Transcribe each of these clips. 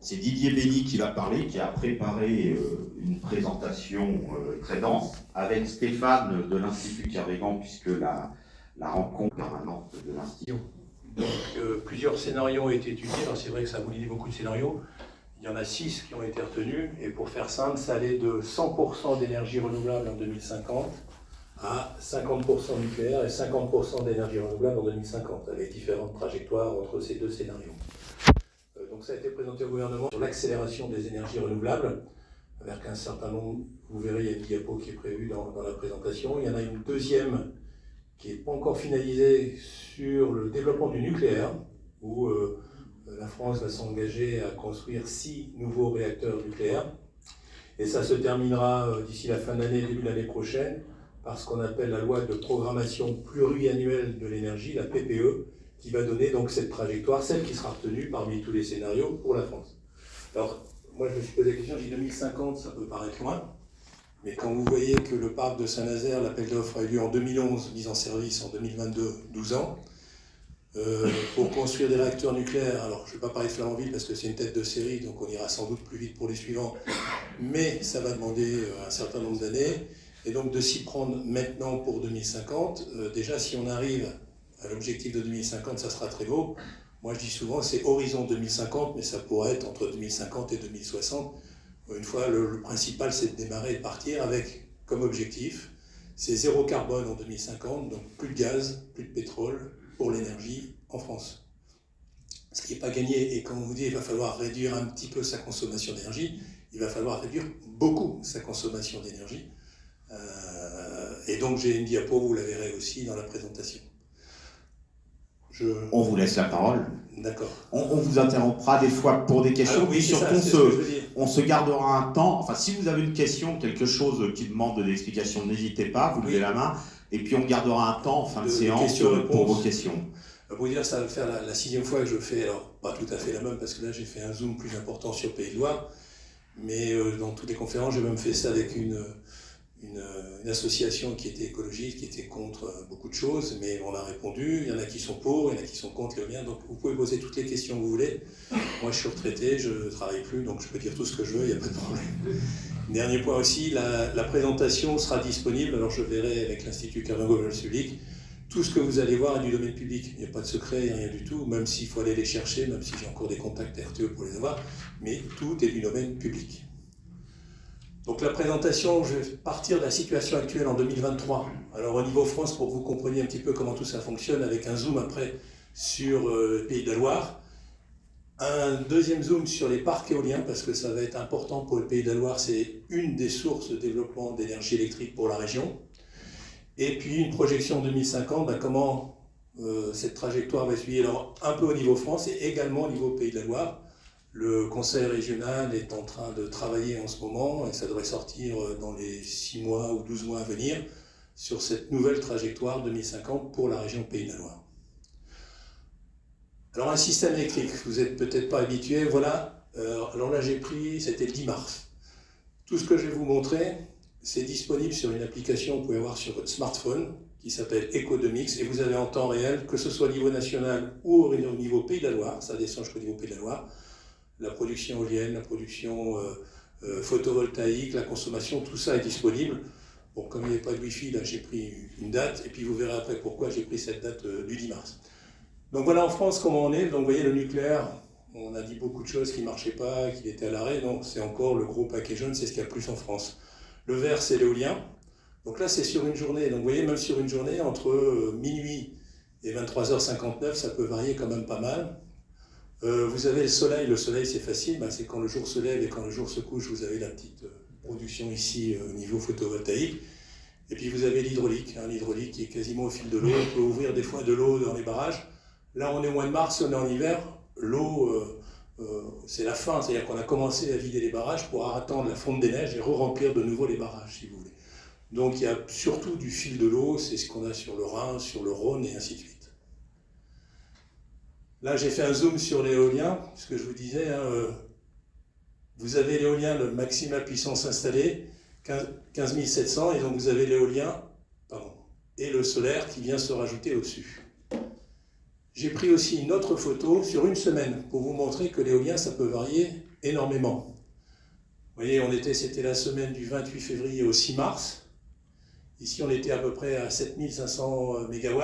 C'est Didier Bény qui va parler, qui a préparé une présentation très dense avec Stéphane de l'Institut Kervégan, puisque la rencontre permanente de l'Institut. Donc plusieurs scénarios ont été étudiés. Alors c'est vrai que ça a mobilisé beaucoup de scénarios. Il y en a 6 qui ont été retenus. Et pour faire simple, ça allait de 100% d'énergie renouvelable en 2050 à 50% nucléaire et 50% d'énergie renouvelable en 2050, avec différentes trajectoires entre ces deux scénarios. Donc ça a été présenté au gouvernement sur l'accélération des énergies renouvelables, avec un certain nombre, vous verrez, il y a une diapo qui est prévue dans la présentation. Il y en a une deuxième qui n'est pas encore finalisée sur le développement du nucléaire, où la France va s'engager à construire 6 nouveaux réacteurs nucléaires. Et ça se terminera d'ici la fin de l'année, début de l'année prochaine, par ce qu'on appelle la loi de programmation pluriannuelle de l'énergie, la PPE, qui va donner donc cette trajectoire, celle qui sera retenue parmi tous les scénarios pour la France. Alors, moi je me suis posé la question, j'ai dit 2050, ça peut paraître loin, mais quand vous voyez que le parc de Saint-Nazaire, l'appel d'offres a eu lieu en 2011, mise en service en 2022, 12 ans, pour construire des réacteurs nucléaires, alors je ne vais pas parler de Flamanville parce que c'est une tête de série, donc on ira sans doute plus vite pour les suivants, mais ça va demander un certain nombre d'années, et donc de s'y prendre maintenant pour 2050, déjà si on arrive à l'objectif de 2050, ça sera très beau. Moi, je dis souvent, c'est horizon 2050, mais ça pourrait être entre 2050 et 2060. Une fois, le principal, c'est de démarrer et de partir avec, comme objectif, c'est zéro carbone en 2050, donc plus de gaz, plus de pétrole pour l'énergie en France. Ce qui n'est pas gagné, et comme on vous dit, il va falloir réduire un petit peu sa consommation d'énergie, il va falloir réduire beaucoup sa consommation d'énergie. Et donc, j'ai une diapo, vous la verrez aussi dans la présentation. On vous laisse la parole. D'accord. On vous interrompra des fois pour des questions, oui, puis surtout ça, on se gardera un temps. Enfin, si vous avez une question, quelque chose qui demande de l'explication, n'hésitez pas, vous levez la main, et puis on gardera un temps en fin de séance pour vos questions. Pour vous dire, ça va faire la 6e fois que je fais, alors pas tout à fait la même, parce que là j'ai fait un zoom plus important sur Pays de Loire, mais dans toutes les conférences, j'ai même fait ça avec une association qui était écologiste, qui était contre beaucoup de choses, mais on a répondu, il y en a qui sont pour, il y en a qui sont contre l'éolien, donc vous pouvez poser toutes les questions que vous voulez. Moi je suis retraité, je ne travaille plus, donc je peux dire tout ce que je veux, il n'y a pas de problème. Dernier point aussi, la présentation sera disponible, alors je verrai avec l'Institut Kervégan public, tout ce que vous allez voir est du domaine public, il n'y a pas de secret, il n'y a rien du tout, même s'il faut aller les chercher, même si j'ai encore des contacts RTE pour les avoir, mais tout est du domaine public. Donc la présentation, je vais partir de la situation actuelle en 2023. Alors au niveau France, pour que vous compreniez un petit peu comment tout ça fonctionne, avec un zoom après sur le Pays de la Loire, un deuxième zoom sur les parcs éoliens, parce que ça va être important pour le Pays de la Loire, c'est une des sources de développement d'énergie électrique pour la région. Et puis une projection 2050, comment cette trajectoire va suivre, alors un peu au niveau France et également au niveau Pays de la Loire. Le conseil régional est en train de travailler en ce moment, et ça devrait sortir dans les 6 mois ou 12 mois à venir, sur cette nouvelle trajectoire 2050 pour la région Pays de la Loire. Alors un système électrique, vous n'êtes peut-être pas habitué, voilà, alors là j'ai pris, c'était le 10 mars. Tout ce que je vais vous montrer, c'est disponible sur une application que vous pouvez avoir sur votre smartphone, qui s'appelle Ecodomix, et vous avez en temps réel, que ce soit au niveau national ou au niveau Pays de la Loire, ça descend jusqu'au niveau Pays de la Loire, la production éolienne, la production photovoltaïque, la consommation, tout ça est disponible. Bon, comme il n'y avait pas de Wi-Fi, là j'ai pris une date, et puis vous verrez après pourquoi j'ai pris cette date du 10 mars. Donc voilà en France comment on est. Donc vous voyez le nucléaire, on a dit beaucoup de choses qui ne marchaient pas, qu'il était à l'arrêt, non, c'est encore le gros paquet jaune, c'est ce qu'il y a le plus en France. Le vert c'est l'éolien, donc là c'est sur une journée, donc vous voyez même sur une journée, entre minuit et 23h59, ça peut varier quand même pas mal. Vous avez le soleil c'est facile, c'est quand le jour se lève et quand le jour se couche, vous avez la petite production ici au niveau photovoltaïque. Et puis vous avez l'hydraulique, l'hydraulique qui est quasiment au fil de l'eau, on peut ouvrir des fois de l'eau dans les barrages. Là on est au mois de mars, on est en hiver, l'eau c'est la fin, c'est-à-dire qu'on a commencé à vider les barrages pour attendre la fonte des neiges et re-remplir de nouveau les barrages si vous voulez. Donc il y a surtout du fil de l'eau, c'est ce qu'on a sur le Rhin, sur le Rhône et ainsi de suite. Là, j'ai fait un zoom sur l'éolien, ce que je vous disais, vous avez l'éolien, le maximal puissance installée, 15 700, et donc vous avez l'éolien, et le solaire qui vient se rajouter au-dessus. J'ai pris aussi une autre photo sur une semaine, pour vous montrer que l'éolien, ça peut varier énormément. Vous voyez, c'était la semaine du 28 février au 6 mars. Ici, on était à peu près à 7500 MW.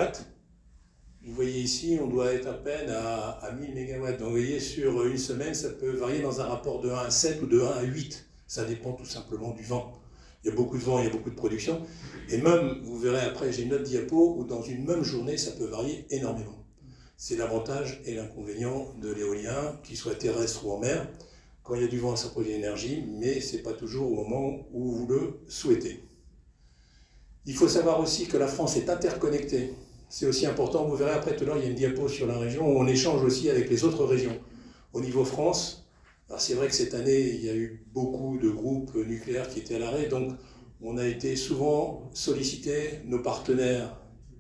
Vous voyez ici, on doit être à peine à 1000 MW. Donc vous voyez, sur une semaine, ça peut varier dans un rapport de 1 à 7 ou de 1 à 8. Ça dépend tout simplement du vent. Il y a beaucoup de vent, il y a beaucoup de production. Et même, vous verrez après, j'ai une autre diapo où dans une même journée, ça peut varier énormément. C'est l'avantage et l'inconvénient de l'éolien, qu'il soit terrestre ou en mer. Quand il y a du vent, ça produit de l'énergie, mais ce n'est pas toujours au moment où vous le souhaitez. Il faut savoir aussi que la France est interconnectée. C'est aussi important, vous verrez après tout à l'heure, il y a une diapo sur la région où on échange aussi avec les autres régions. Au niveau France, c'est vrai que cette année, il y a eu beaucoup de groupes nucléaires qui étaient à l'arrêt, donc on a été souvent sollicité, nos partenaires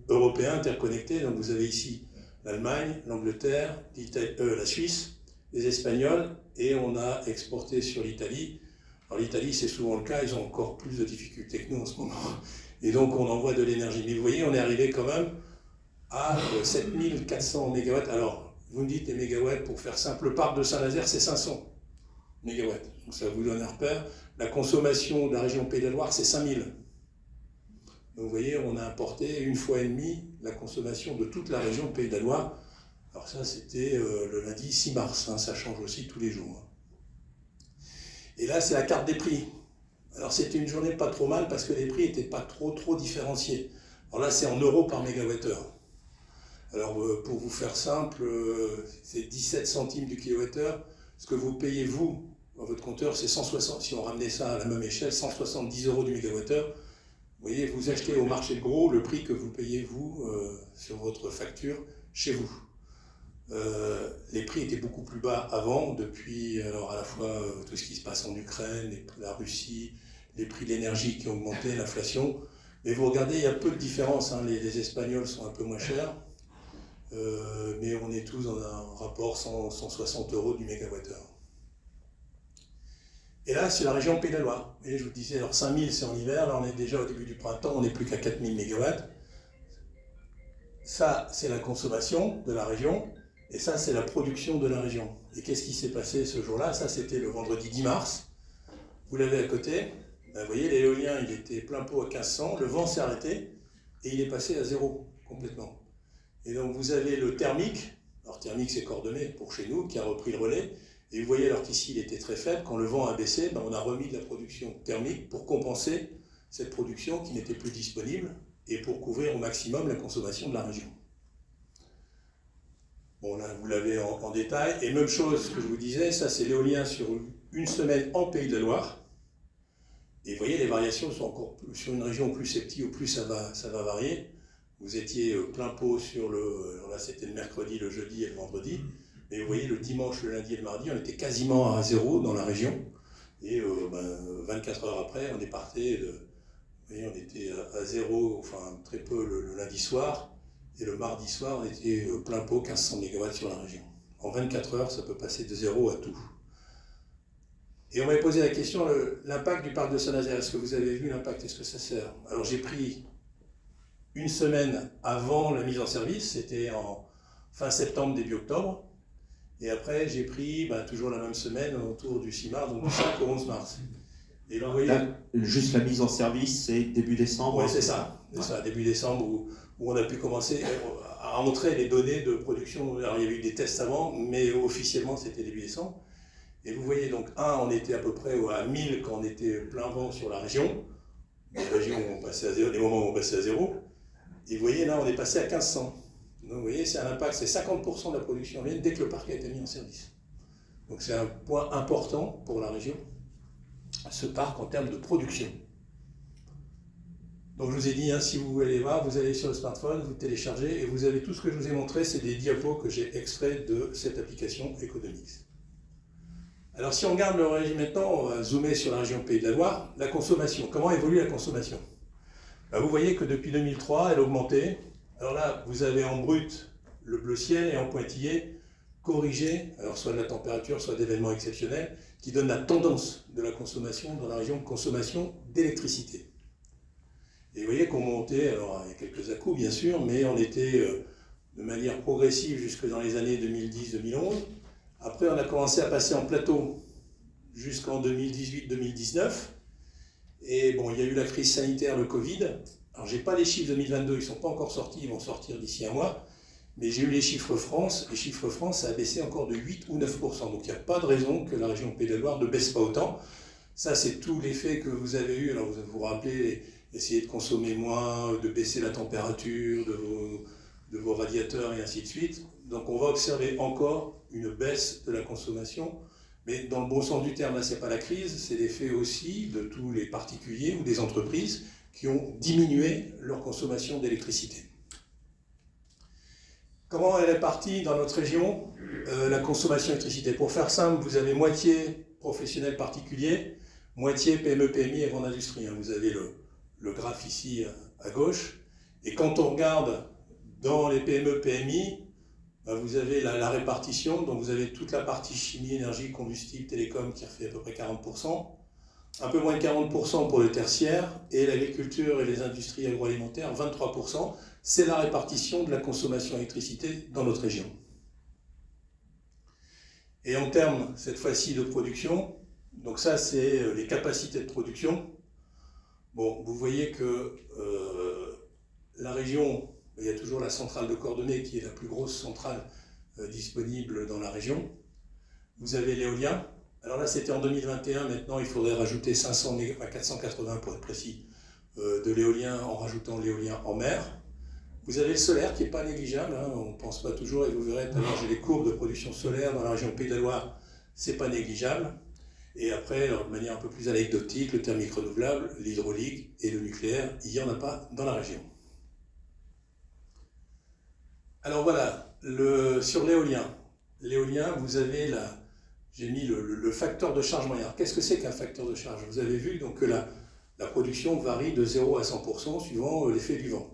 européens interconnectés, donc vous avez ici l'Allemagne, l'Angleterre, la Suisse, les Espagnols, et on a exporté sur l'Italie. Alors l'Italie, c'est souvent le cas, ils ont encore plus de difficultés que nous en ce moment. Et donc on envoie de l'énergie. Mais vous voyez, on est arrivé quand même à 7400 MW. Alors, vous me dites les mégawatts, pour faire simple, le parc de Saint-Nazaire, c'est 500 MW. Donc ça vous donne un repère. La consommation de la région Pays de la Loire, c'est 5000. Donc vous voyez, on a importé une fois et demie la consommation de toute la région Pays de la Loire. Alors ça, c'était le lundi 6 mars, hein, ça change aussi tous les jours. Et là, c'est la carte des prix. Alors c'était une journée pas trop mal parce que les prix n'étaient pas trop différenciés. Alors là, c'est en euros par mégawattheure. Alors pour vous faire simple, c'est 17 centimes du kilowattheure. Ce que vous payez, vous, dans votre compteur, c'est 160, si on ramenait ça à la même échelle, 170 € du mégawattheure. Vous voyez, vous achetez au marché de gros le prix que vous payez, vous, sur votre facture, chez vous. Les prix étaient beaucoup plus bas avant, depuis alors à la fois tout ce qui se passe en Ukraine, la Russie, les prix de l'énergie qui ont augmenté, l'inflation. Mais vous regardez, il y a peu de différence, hein. Les Espagnols sont un peu moins chers, mais on est tous dans un rapport 160 € du mégawattheure. Et là, c'est la région Pays de la Loire. Et je vous disais, alors 5000 c'est en hiver, là on est déjà au début du printemps, on n'est plus qu'à 4000 MW. Ça, c'est la consommation de la région. Et ça, c'est la production de la région. Et qu'est-ce qui s'est passé ce jour-là? Ça, c'était le vendredi 10 mars. Vous l'avez à côté. Ben, vous voyez, l'éolien, il était plein pot à 1500. Le vent s'est arrêté et il est passé à 0 complètement. Et donc, vous avez le thermique. Alors, thermique, c'est Cordemais pour chez nous, qui a repris le relais. Et vous voyez, alors qu'ici, il était très faible. Quand le vent a baissé, ben, on a remis de la production thermique pour compenser cette production qui n'était plus disponible et pour couvrir au maximum la consommation de la région. Bon, là, vous l'avez en détail. Et même chose que je vous disais, ça, c'est l'éolien sur une semaine en Pays de la Loire. Et vous voyez, les variations sont encore plus, sur une région plus septie, au plus ça va varier. Vous étiez plein pot sur alors là, c'était le mercredi, le jeudi et le vendredi. Mais vous voyez, le dimanche, le lundi et le mardi, on était quasiment à 0 dans la région. Et 24 heures après, on est parti, vous voyez, on était à 0, enfin très peu le lundi soir. Et le mardi soir, on était plein pot, 1500 MW sur la région. En 24 heures, ça peut passer de 0 à tout. Et on m'avait posé la question, l'impact du parc de Saint-Nazaire, est-ce que vous avez vu l'impact, est-ce que ça sert? Alors j'ai pris une semaine avant la mise en service, c'était en fin septembre, début octobre. Et après, j'ai pris toujours la même semaine, autour du 6 mars, donc du 5 au 11 mars. Et là, vous voyez, juste la mise en service, c'est début décembre? Oui, c'est ça, début décembre, où on a pu commencer à entrer les données de production. Alors, il y avait eu des tests avant, mais officiellement, c'était début décembre. Et vous voyez, donc, on était à peu près à 1000 quand on était plein vent sur la région. Les régions ont passé à 0, les moments où on passé à 0. Et vous voyez, là, on est passé à 1500. Donc, vous voyez, c'est un impact, c'est 50% de la production éolienne dès que le parc a été mis en service. Donc, c'est un point important pour la région, ce parc en termes de production. Donc je vous ai dit, si vous voulez voir, vous allez sur le smartphone, vous téléchargez, et vous avez tout ce que je vous ai montré, c'est des diapos que j'ai extraits de cette application Ecodomix. Alors si on regarde le régime maintenant, on va zoomer sur la région Pays de la Loire, la consommation. Comment évolue la consommation? Vous voyez que depuis 2003, elle a augmenté. Alors là, vous avez en brut le bleu ciel et en pointillé corrigé, alors soit de la température, soit d'événements exceptionnels, qui donnent la tendance de la consommation dans la région de consommation d'électricité. Et vous voyez qu'on montait, alors il y a quelques à-coups bien sûr, mais on était de manière progressive jusque dans les années 2010-2011. Après on a commencé à passer en plateau jusqu'en 2018-2019. Et bon, il y a eu la crise sanitaire, le Covid. Alors, j'ai pas les chiffres 2022, ils ne sont pas encore sortis, ils vont sortir d'ici un mois. Mais j'ai eu les chiffres France. Les chiffres France, ça a baissé encore de 8 ou 9%. Donc, il n'y a pas de raison que la région Pays de la Loire ne baisse pas autant. Ça, c'est tout l'effet que vous avez eu. Alors, vous vous rappelez, essayer de consommer moins, de baisser la température de vos radiateurs et ainsi de suite. Donc, on va observer encore une baisse de la consommation. Mais dans le bon sens du terme, là, ce n'est pas la crise, c'est l'effet aussi de tous les particuliers ou des entreprises qui ont diminué leur consommation d'électricité. Comment elle est partie dans notre région, la consommation d'électricité? Pour faire simple, vous avez moitié professionnels particuliers, moitié PME, PMI et grande industrie. Vous avez le graphe ici à gauche. Et quand on regarde dans les PME, PMI, vous avez la répartition. Donc vous avez toute la partie chimie, énergie, combustible, télécom qui fait à peu près 40%. Un peu moins de 40% pour le tertiaire. Et l'agriculture et les industries agroalimentaires, 23%. C'est la répartition de la consommation d'électricité dans notre région. Et en termes, cette fois-ci, de production, donc ça, c'est les capacités de production. Bon, vous voyez que la région, il y a toujours la centrale de Cordemais qui est la plus grosse centrale disponible dans la région. Vous avez l'éolien. Alors là, c'était en 2021. Maintenant, il faudrait rajouter 480 pour être précis, de l'éolien en rajoutant l'éolien en mer. Vous avez le solaire qui n'est pas négligeable, on ne pense pas toujours, et vous verrez tout à l'heure, j'ai les courbes de production solaire dans la région Pays de la Loire, ce n'est pas négligeable. Et après, de manière un peu plus anecdotique, le thermique renouvelable, l'hydraulique et le nucléaire, il n'y en a pas dans la région. Alors voilà, sur l'éolien. L'éolien, vous avez j'ai mis le facteur de charge moyen. Qu'est-ce que c'est qu'un facteur de charge? Vous avez vu donc, que la production varie de 0 à 100% suivant l'effet du vent.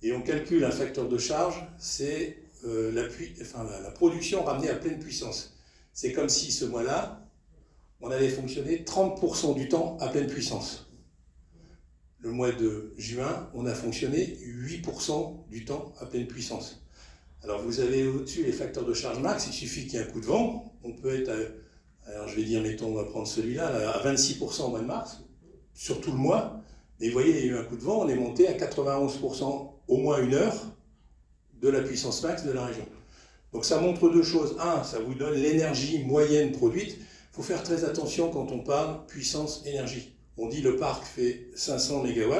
Et on calcule un facteur de charge, c'est la production ramenée à pleine puissance. C'est comme si ce mois-là, on avait fonctionné 30% du temps à pleine puissance. Le mois de juin, on a fonctionné 8% du temps à pleine puissance. Alors vous avez au-dessus les facteurs de charge max, il suffit qu'il y ait un coup de vent, on peut être, alors je vais dire, mettons, on va prendre celui-là, à 26% au mois de mars, sur tout le mois. Et vous voyez, il y a eu un coup de vent, on est monté à 91%, au moins une heure, de la puissance max de la région. Donc ça montre deux choses. Un, ça vous donne l'énergie moyenne produite. Il faut faire très attention quand on parle puissance énergie. On dit le parc fait 500 MW,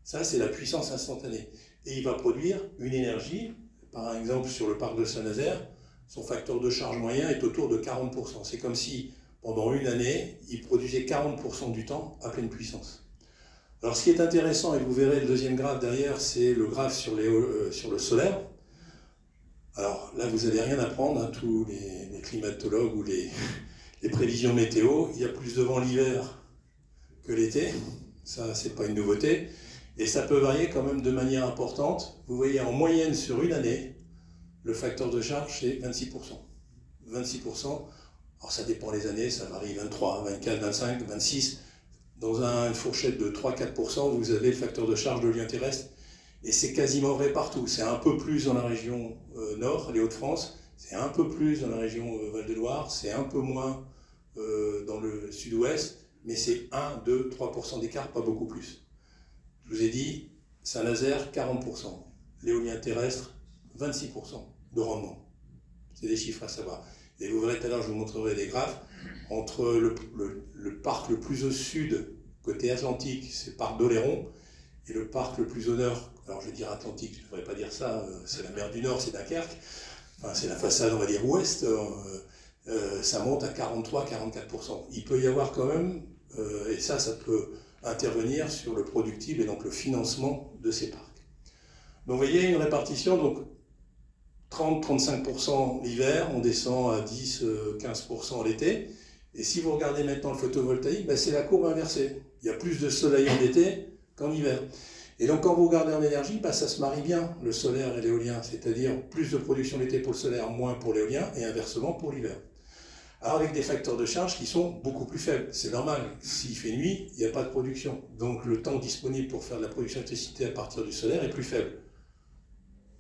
ça c'est la puissance instantanée. Et il va produire une énergie, par exemple sur le parc de Saint-Nazaire, son facteur de charge moyen est autour de 40%. C'est comme si pendant une année, il produisait 40% du temps à pleine puissance. Alors ce qui est intéressant, et vous verrez le deuxième graphe derrière, c'est le graphe sur le solaire. Alors là, vous n'allez rien apprendre, tous les climatologues ou les prévisions météo. Il y a plus de vent l'hiver que l'été, ça c'est pas une nouveauté. Et ça peut varier quand même de manière importante. Vous voyez en moyenne sur une année, le facteur de charge c'est 26%. 26%, alors ça dépend les années, ça varie 23, 24, 25, 26. Dans une fourchette de 3-4%, vous avez le facteur de charge de l'éolien terrestre. Et c'est quasiment vrai partout. C'est un peu plus dans la région nord, les Hauts-de-France. C'est un peu plus dans la région Val-de-Loire. C'est un peu moins dans le sud-ouest. Mais c'est 1, 2, 3% d'écart, pas beaucoup plus. Je vous ai dit, Saint-Nazaire, 40%. L'éolien terrestre, 26% de rendement. C'est des chiffres à savoir. Et vous verrez tout à l'heure, je vous montrerai des graphes. Entre le parc le plus au sud, côté Atlantique, c'est le parc d'Oléron, et le parc le plus au nord, alors je vais dire Atlantique, je ne devrais pas dire ça, c'est la mer du Nord, c'est Dunkerque, enfin, c'est la façade, on va dire, ouest, ça monte à 43-44%. Il peut y avoir quand même, et ça peut intervenir sur le productible et donc le financement de ces parcs. Donc vous voyez une répartition, donc 30-35% l'hiver, on descend à 10-15% l'été. Et si vous regardez maintenant le photovoltaïque, c'est la courbe inversée. Il y a plus de soleil en été qu'en hiver. Et donc quand vous regardez en énergie, ça se marie bien, le solaire et l'éolien. C'est-à-dire plus de production l'été pour le solaire, moins pour l'éolien, et inversement pour l'hiver. Alors avec des facteurs de charge qui sont beaucoup plus faibles. C'est normal, s'il fait nuit, il n'y a pas de production. Donc le temps disponible pour faire de la production d'électricité à partir du solaire est plus faible.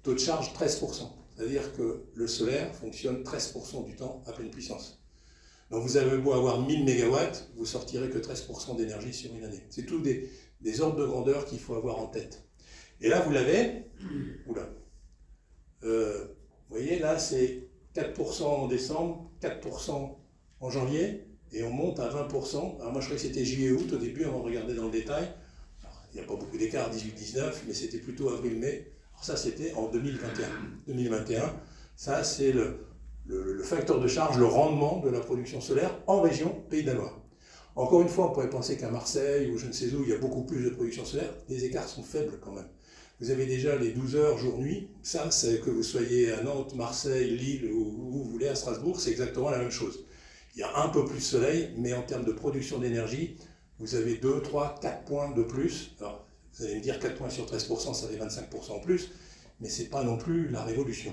Taux de charge 13%. C'est-à-dire que le solaire fonctionne 13% du temps à pleine puissance. Donc vous avez beau avoir 1000 MW, vous sortirez que 13% d'énergie sur une année. C'est tous des ordres de grandeur qu'il faut avoir en tête. Et là, vous l'avez. Oula. Vous voyez, là, c'est 4% en décembre, 4% en janvier, et on monte à 20%. Alors moi, je croyais que c'était juillet-août au début, avant de regarder dans le détail. Alors, il n'y a pas beaucoup d'écart, 18-19, mais c'était plutôt avril-mai. Alors ça, c'était en 2021. 2021, ça, c'est le facteur de charge, le rendement de la production solaire en région Pays de la Loire. Encore une fois, on pourrait penser qu'à Marseille ou je ne sais où, il y a beaucoup plus de production solaire. Les écarts sont faibles quand même. Vous avez déjà les 12 heures jour-nuit. Ça, c'est que vous soyez à Nantes, Marseille, Lille ou où vous voulez, à Strasbourg, c'est exactement la même chose. Il y a un peu plus de soleil, mais en termes de production d'énergie, vous avez 2, 3, 4 points de plus. Alors, vous allez me dire 4 points sur 13%, ça fait 25% en plus, mais ce n'est pas non plus la révolution.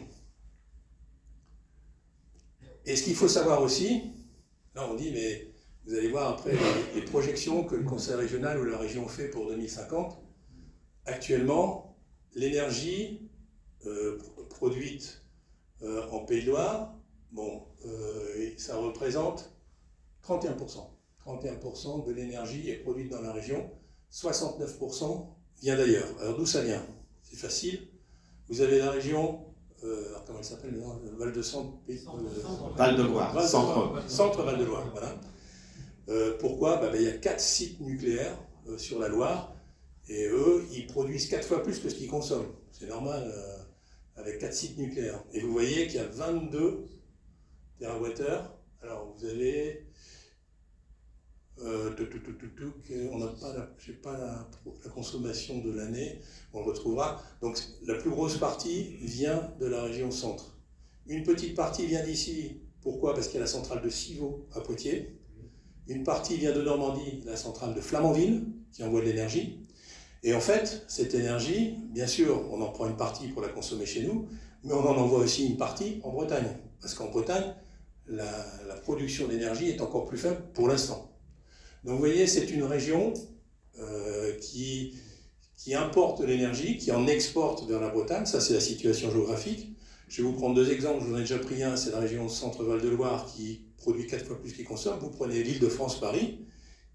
Et ce qu'il faut savoir aussi, là on dit, mais vous allez voir après les projections que le Conseil régional ou la région fait pour 2050. Actuellement, l'énergie produite en Pays de Loire, bon, ça représente 31%. 31% de l'énergie est produite dans la région, 69% vient d'ailleurs. Alors d'où ça vient? C'est facile. Vous avez la région, alors comment elle s'appelle maintenant? Val de Centre, Val-de-Loire, Centre Val-de-Loire, voilà. Pourquoi? Il y a 4 sites nucléaires sur la Loire, et eux, ils produisent 4 fois plus que ce qu'ils consomment. C'est normal, avec 4 sites nucléaires. Et vous voyez qu'il y a 22 TWh. Alors vous avez... on n'a pas, j'ai pas la consommation de l'année, on le retrouvera. Donc la plus grosse partie vient de la région centre. Une petite partie vient d'ici. Pourquoi? Parce qu'il y a la centrale de Civaux à Poitiers. Une partie vient de Normandie, la centrale de Flamanville, qui envoie de l'énergie. Et en fait, cette énergie, bien sûr, on en prend une partie pour la consommer chez nous, mais on en envoie aussi une partie en Bretagne. Parce qu'en Bretagne, la production d'énergie est encore plus faible pour l'instant. Donc vous voyez, c'est une région qui importe l'énergie, qui en exporte vers la Bretagne. Ça, c'est la situation géographique. Je vais vous prendre 2 exemples, je vous en ai déjà pris un, c'est la région Centre-Val-de-Loire qui produit 4 fois plus qu'ils consomment. Vous prenez l'Île-de-France-Paris,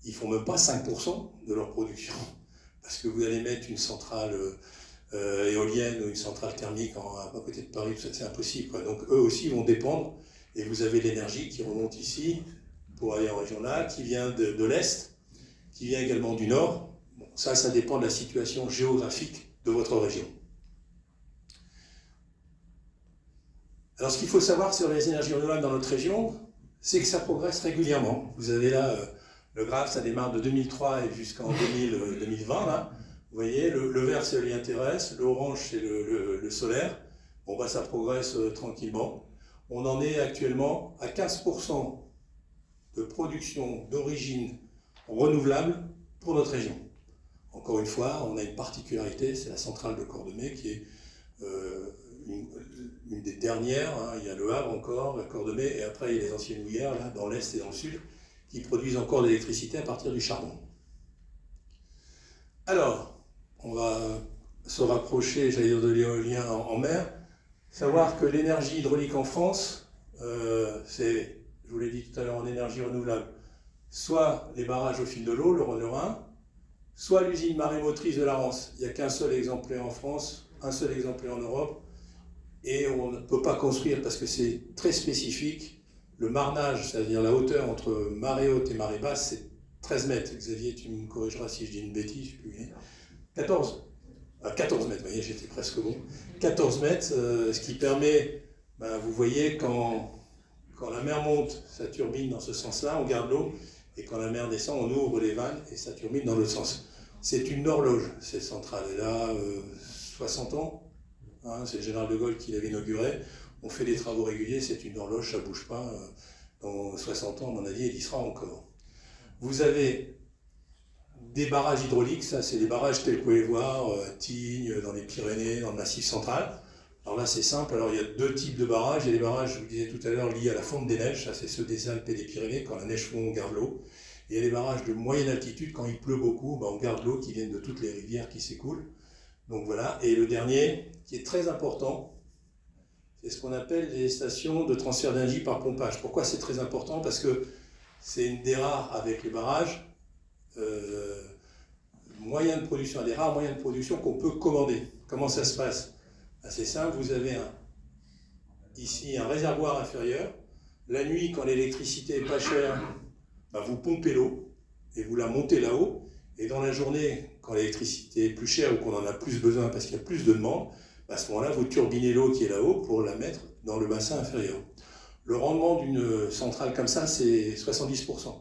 ils ne font même pas 5% de leur production. Parce que vous allez mettre une centrale éolienne ou une centrale thermique à côté de Paris, c'est impossible, quoi. Donc eux aussi vont dépendre, et vous avez l'énergie qui remonte ici, pour aller en région là, qui vient de l'Est, qui vient également du Nord. Bon, ça dépend de la situation géographique de votre région. Alors ce qu'il faut savoir sur les énergies renouvelables dans notre région, c'est que ça progresse régulièrement. Vous avez là, le graphe, ça démarre de 2003 et jusqu'en 2020. Là. Vous voyez, le vert c'est l'éolien terrestre, l'orange c'est le solaire. Bon, ça progresse tranquillement. On en est actuellement à 15% de production d'origine renouvelable pour notre région. Encore une fois, on a une particularité, c'est la centrale de Cordemais qui est une des dernières. Hein. Il y a Le Havre encore, la Cordemais, et après il y a les anciennes houillères, là, dans l'Est et dans le Sud, qui produisent encore de l'électricité à partir du charbon. Alors, on va se rapprocher, j'allais dire, de l'éolien en mer, savoir que l'énergie hydraulique en France, c'est, je vous l'ai dit tout à l'heure, en énergie renouvelable, soit les barrages au fil de l'eau, le Rhône-Rhin, soit l'usine marémotrice de la Rance. Il n'y a qu'un seul exemplaire en France, un seul exemplaire en Europe, et on ne peut pas construire parce que c'est très spécifique. Le marnage, c'est-à-dire la hauteur entre marée haute et marée basse, c'est 13 mètres. Xavier, tu me corrigeras si je dis une bêtise, je sais plus. 14 14 mètres, vous voyez, j'étais presque bon. 14 mètres, ce qui permet, vous voyez, quand la mer monte, ça turbine dans ce sens-là, on garde l'eau, et quand la mer descend, on ouvre les vannes et ça turbine dans l'autre sens. C'est une horloge, cette centrale. Elle a 60 ans, hein, c'est le général de Gaulle qui l'avait inauguré. On fait des travaux réguliers, c'est une horloge, ça ne bouge pas. Dans 60 ans, à mon avis, elle y sera encore. Vous avez des barrages hydrauliques, ça c'est des barrages tels que vous pouvez voir, à Tignes, dans les Pyrénées, dans le Massif central. Alors là c'est simple, alors il y a 2 types de barrages. Il y a des barrages, je vous disais tout à l'heure, liés à la fonte des neiges, ça c'est ceux des Alpes et des Pyrénées, quand la neige fond on garde l'eau. Et il y a des barrages de moyenne altitude, quand il pleut beaucoup, on garde l'eau qui vient de toutes les rivières qui s'écoulent. Donc voilà, et le dernier, qui est très important, c'est ce qu'on appelle les stations de transfert d'énergie par pompage. Pourquoi c'est très important? Parce que c'est une des rares, avec les barrages, moyens de production, un des rares moyens de production qu'on peut commander. Comment ça se passe? C'est simple, vous avez ici un réservoir inférieur. La nuit, quand l'électricité est pas chère, vous pompez l'eau et vous la montez là-haut. Et dans la journée, quand l'électricité est plus chère ou qu'on en a plus besoin parce qu'il y a plus de demande, à ce moment-là, vous turbinez l'eau qui est là-haut pour la mettre dans le bassin inférieur. Le rendement d'une centrale comme ça, c'est 70%.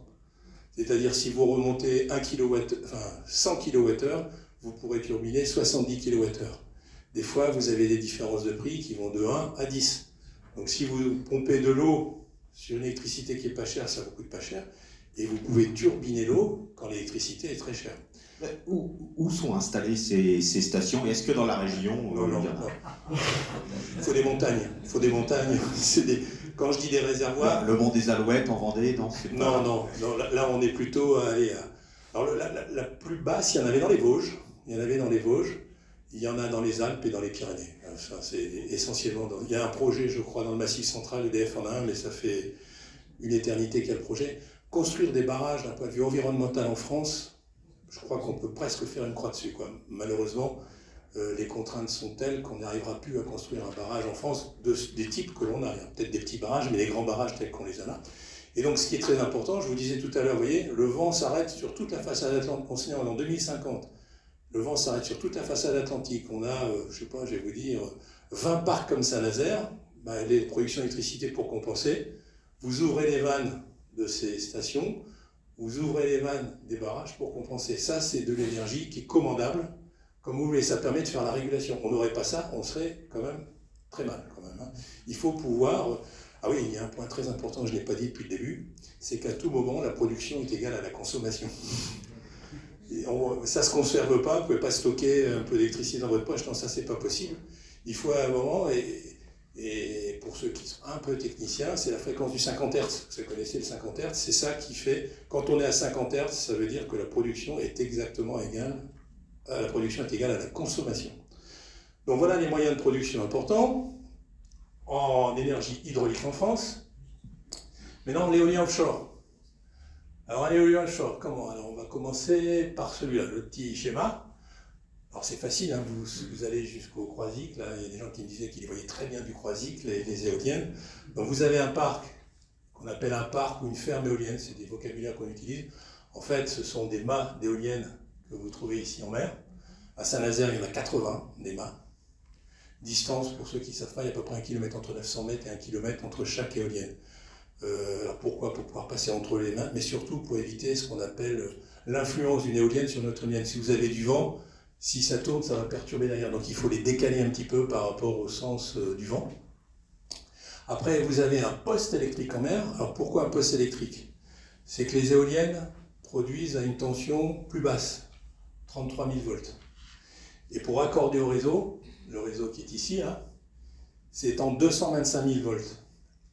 C'est-à-dire, si vous remontez 100 kWh, vous pourrez turbiner 70 kWh. Des fois, vous avez des différences de prix qui vont de 1 à 10. Donc, si vous pompez de l'eau sur une électricité qui n'est pas chère, ça vous coûte pas cher. Et vous pouvez turbiner l'eau quand l'électricité est très chère. Où sont installées ces stations? Est-ce que dans la région non. Il faut des montagnes. Quand je dis des réservoirs... Le mont des Alouettes en Vendée, non? Non, là on est plutôt allé à... Alors la plus basse, il y en avait dans les Vosges. Il y en a dans les Alpes et dans les Pyrénées. Enfin, c'est essentiellement... Il y a un projet, je crois, dans le Massif central, EDF en a un, mais ça fait une éternité qu'il y a le projet. Construire des barrages d'un point de vue environnemental en France, je crois qu'on peut presque faire une croix dessus, quoi. Malheureusement, les contraintes sont telles qu'on n'arrivera plus à construire un barrage en France des types que l'on a. Il y a peut-être des petits barrages, mais les grands barrages tels qu'on les a là. Et donc, ce qui est très important, je vous disais tout à l'heure, vous voyez, le vent s'arrête sur toute la façade atlantique. On est en 2050. Le vent s'arrête sur toute la façade atlantique. On a, je sais pas, je vais vous dire, 20 parcs comme Saint-Nazaire, les productions d'électricité pour compenser. Vous ouvrez les vannes de ces stations, vous ouvrez les vannes des barrages pour compenser. Ça, c'est de l'énergie qui est commandable. Comme vous voulez, ça permet de faire la régulation. On n'aurait pas ça, on serait quand même très mal. Quand même, hein. Il faut pouvoir... Ah oui, il y a un point très important, je ne l'ai pas dit depuis le début, c'est qu'à tout moment, la production est égale à la consommation. Ça ne se conserve pas, vous ne pouvez pas stocker un peu d'électricité dans votre poche, non, ça, c'est pas possible. Il faut à un moment, et pour ceux qui sont un peu techniciens, c'est la fréquence du 50 Hz. Vous connaissez le 50 Hz, c'est ça qui fait, quand on est à 50 Hz, ça veut dire que la production est exactement égale, la production est égale à la consommation. Donc voilà les moyens de production importants en énergie hydraulique en France. Maintenant, l'éolien offshore. Alors l'éolien offshore, comment? Alors on va commencer par celui-là, le petit schéma. Alors c'est facile, hein, vous allez jusqu'au Croisic, là il y a des gens qui me disaient qu'ils les voyaient très bien du Croisic, les éoliennes. Donc vous avez un parc, qu'on appelle un parc ou une ferme éolienne, c'est des vocabulaires qu'on utilise. En fait, ce sont des mâts d'éoliennes que vous trouvez ici en mer. À Saint-Nazaire, il y en a 80 des mâts. Distance, pour ceux qui ne savent pas, il y a à peu près 1 km entre 900 mètres et 1 km entre chaque éolienne. Alors pourquoi? Pour pouvoir passer entre les mains, mais surtout pour éviter ce qu'on appelle l'influence d'une éolienne sur notre éolienne. Si vous avez du vent, si ça tourne, ça va perturber derrière. Donc il faut les décaler un petit peu par rapport au sens du vent. Après, vous avez un poste électrique en mer. Alors pourquoi un poste électrique? C'est que les éoliennes produisent à une tension plus basse, 33 000 volts. Et pour raccorder au réseau, le réseau qui est ici, hein, c'est en 225 000 volts.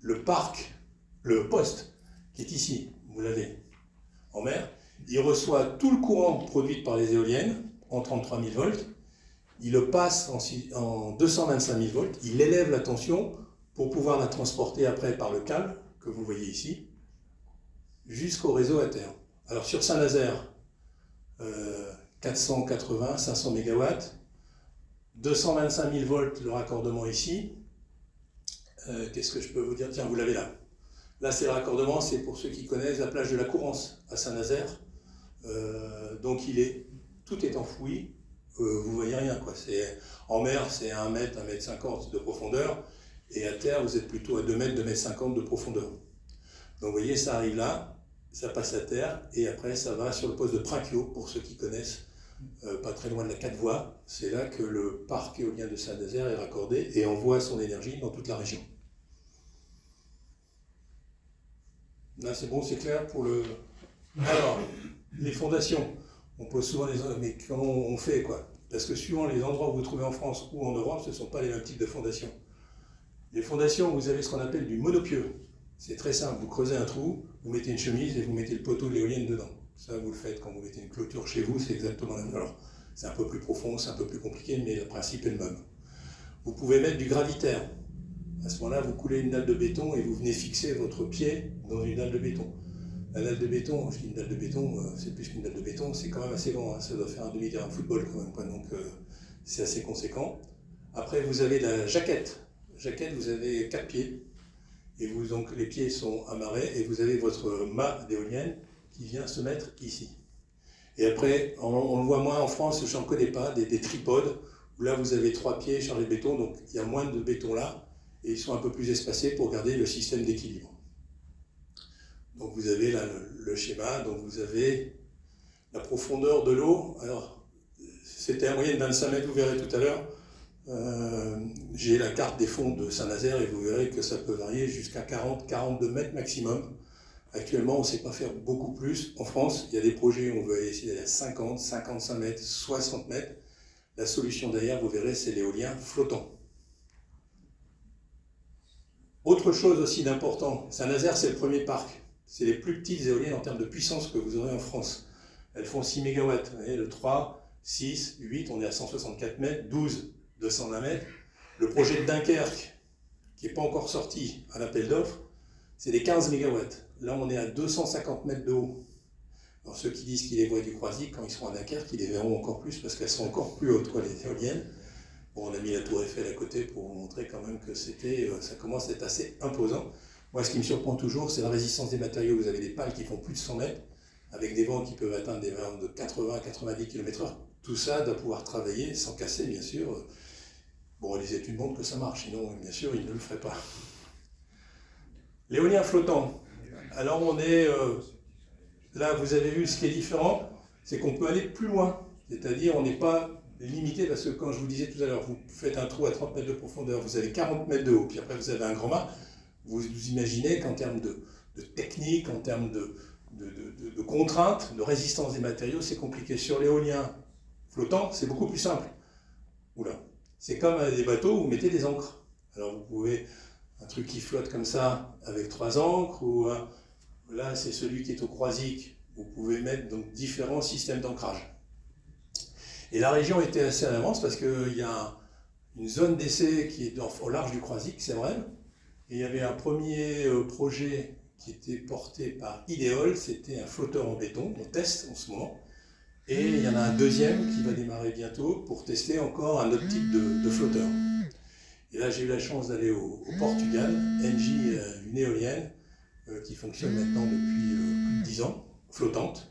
Le parc, le poste qui est ici, vous l'avez en mer, il reçoit tout le courant produit par les éoliennes en 33 000 volts, il le passe en 225 000 volts, il élève la tension pour pouvoir la transporter après par le câble, que vous voyez ici, jusqu'au réseau à terre. Alors sur Saint-Nazaire, 480, 500 MW, 225 000 volts le raccordement ici. Qu'est-ce que je peux vous dire? Tiens, vous l'avez là. Là, c'est le raccordement, c'est pour ceux qui connaissent la plage de la Courance à Saint-Nazaire. Donc tout est enfoui, vous voyez rien, quoi. En mer, c'est 1 mètre, 1 mètre 50 de profondeur, et à terre, vous êtes plutôt à 2 mètres, 2 mètres 50 de profondeur. Donc vous voyez, ça arrive là, ça passe à terre, et après ça va sur le poste de Princio, pour ceux qui connaissent, pas très loin de la 4 voies. C'est là que le parc éolien de Saint-Nazaire est raccordé et envoie son énergie dans toute la région. Là c'est bon, c'est clair pour le... Alors, les fondations, on pose souvent les... Mais comment on fait, quoi? Parce que suivant les endroits où vous trouvez en France ou en Europe, ce ne sont pas les mêmes types de fondations. Les fondations, vous avez ce qu'on appelle du monopieux. C'est très simple, vous creusez un trou, vous mettez une chemise et vous mettez le poteau de l'éolienne dedans. Ça, vous le faites quand vous mettez une clôture chez vous, c'est exactement la même. Alors, c'est un peu plus profond, c'est un peu plus compliqué, mais le principe est le même. Vous pouvez mettre du gravitaire. À ce moment-là, vous coulez une dalle de béton et vous venez fixer votre pied dans une dalle de béton. La dalle de béton, je dis une dalle de béton, c'est plus qu'une dalle de béton, c'est quand même assez grand, hein, ça doit faire un demi-terrain de football quand même, quoi, donc c'est assez conséquent. Après, vous avez la jaquette. Jaquette, vous avez 4 pieds, et donc les pieds sont amarrés, et vous avez votre mât d'éolienne qui vient se mettre ici. Et après, on le voit moins en France, je n'en connais pas, des tripodes, où là vous avez 3 pieds chargés de béton, donc il y a moins de béton là, et ils sont un peu plus espacés pour garder le système d'équilibre. Donc vous avez là le schéma, donc vous avez la profondeur de l'eau. Alors, c'était en moyenne 25 mètres, vous verrez tout à l'heure. J'ai la carte des fonds de Saint-Nazaire et vous verrez que ça peut varier jusqu'à 40-42 mètres maximum. Actuellement, on ne sait pas faire beaucoup plus. En France, il y a des projets où on veut essayer d'aller à 50, 55 mètres, 60 mètres. La solution derrière, vous verrez, c'est l'éolien flottant. Autre chose aussi d'important, Saint-Nazaire, c'est le premier parc. C'est les plus petites éoliennes en termes de puissance que vous aurez en France. Elles font 6 MW. Vous voyez, le 3, 6, 8, on est à 164 mètres, 12, 220 mètres. Le projet de Dunkerque, qui n'est pas encore sorti à l'appel d'offres, c'est des 15 MW. Là, on est à 250 mètres de haut. Alors, ceux qui disent qu'ils les voient du Croisic, quand ils seront à Dunkerque, ils les verront encore plus parce qu'elles sont encore plus hautes, quoi, les éoliennes. Bon, on a mis la tour Eiffel à côté pour vous montrer quand même que ça commence à être assez imposant. Moi, ce qui me surprend toujours, c'est la résistance des matériaux. Vous avez des pales qui font plus de 100 mètres, avec des vents qui peuvent atteindre des vents de 80-90 km/h. Tout ça doit pouvoir travailler sans casser, bien sûr. Bon, les études montrent que ça marche, sinon, bien sûr, ils ne le feraient pas. L'éolien flottant. Alors, on est... là, vous avez vu ce qui est différent, c'est qu'on peut aller plus loin. C'est-à-dire, on n'est pas limité, parce que quand je vous disais tout à l'heure, vous faites un trou à 30 mètres de profondeur, vous avez 40 mètres de haut, puis après, vous avez un grand mât. Vous imaginez qu'en termes de technique, en termes de contraintes, de résistance des matériaux, c'est compliqué. Sur l'éolien flottant, c'est beaucoup plus simple. Oula. C'est comme des bateaux où vous mettez des ancres. Alors vous pouvez, un truc qui flotte comme ça avec 3 ancres, ou là c'est celui qui est au Croisic. Vous pouvez mettre donc différents systèmes d'ancrage. Et la région était assez en avance parce qu'il y a une zone d'essai qui est au large du Croisic, c'est vrai. Et il y avait un premier projet qui était porté par Ideol, c'était un flotteur en béton, on teste en ce moment. Et il y en a un deuxième qui va démarrer bientôt pour tester encore un autre type de flotteur. Et là, j'ai eu la chance d'aller au Portugal, Engie, une éolienne qui fonctionne maintenant depuis plus de 10 ans, flottante.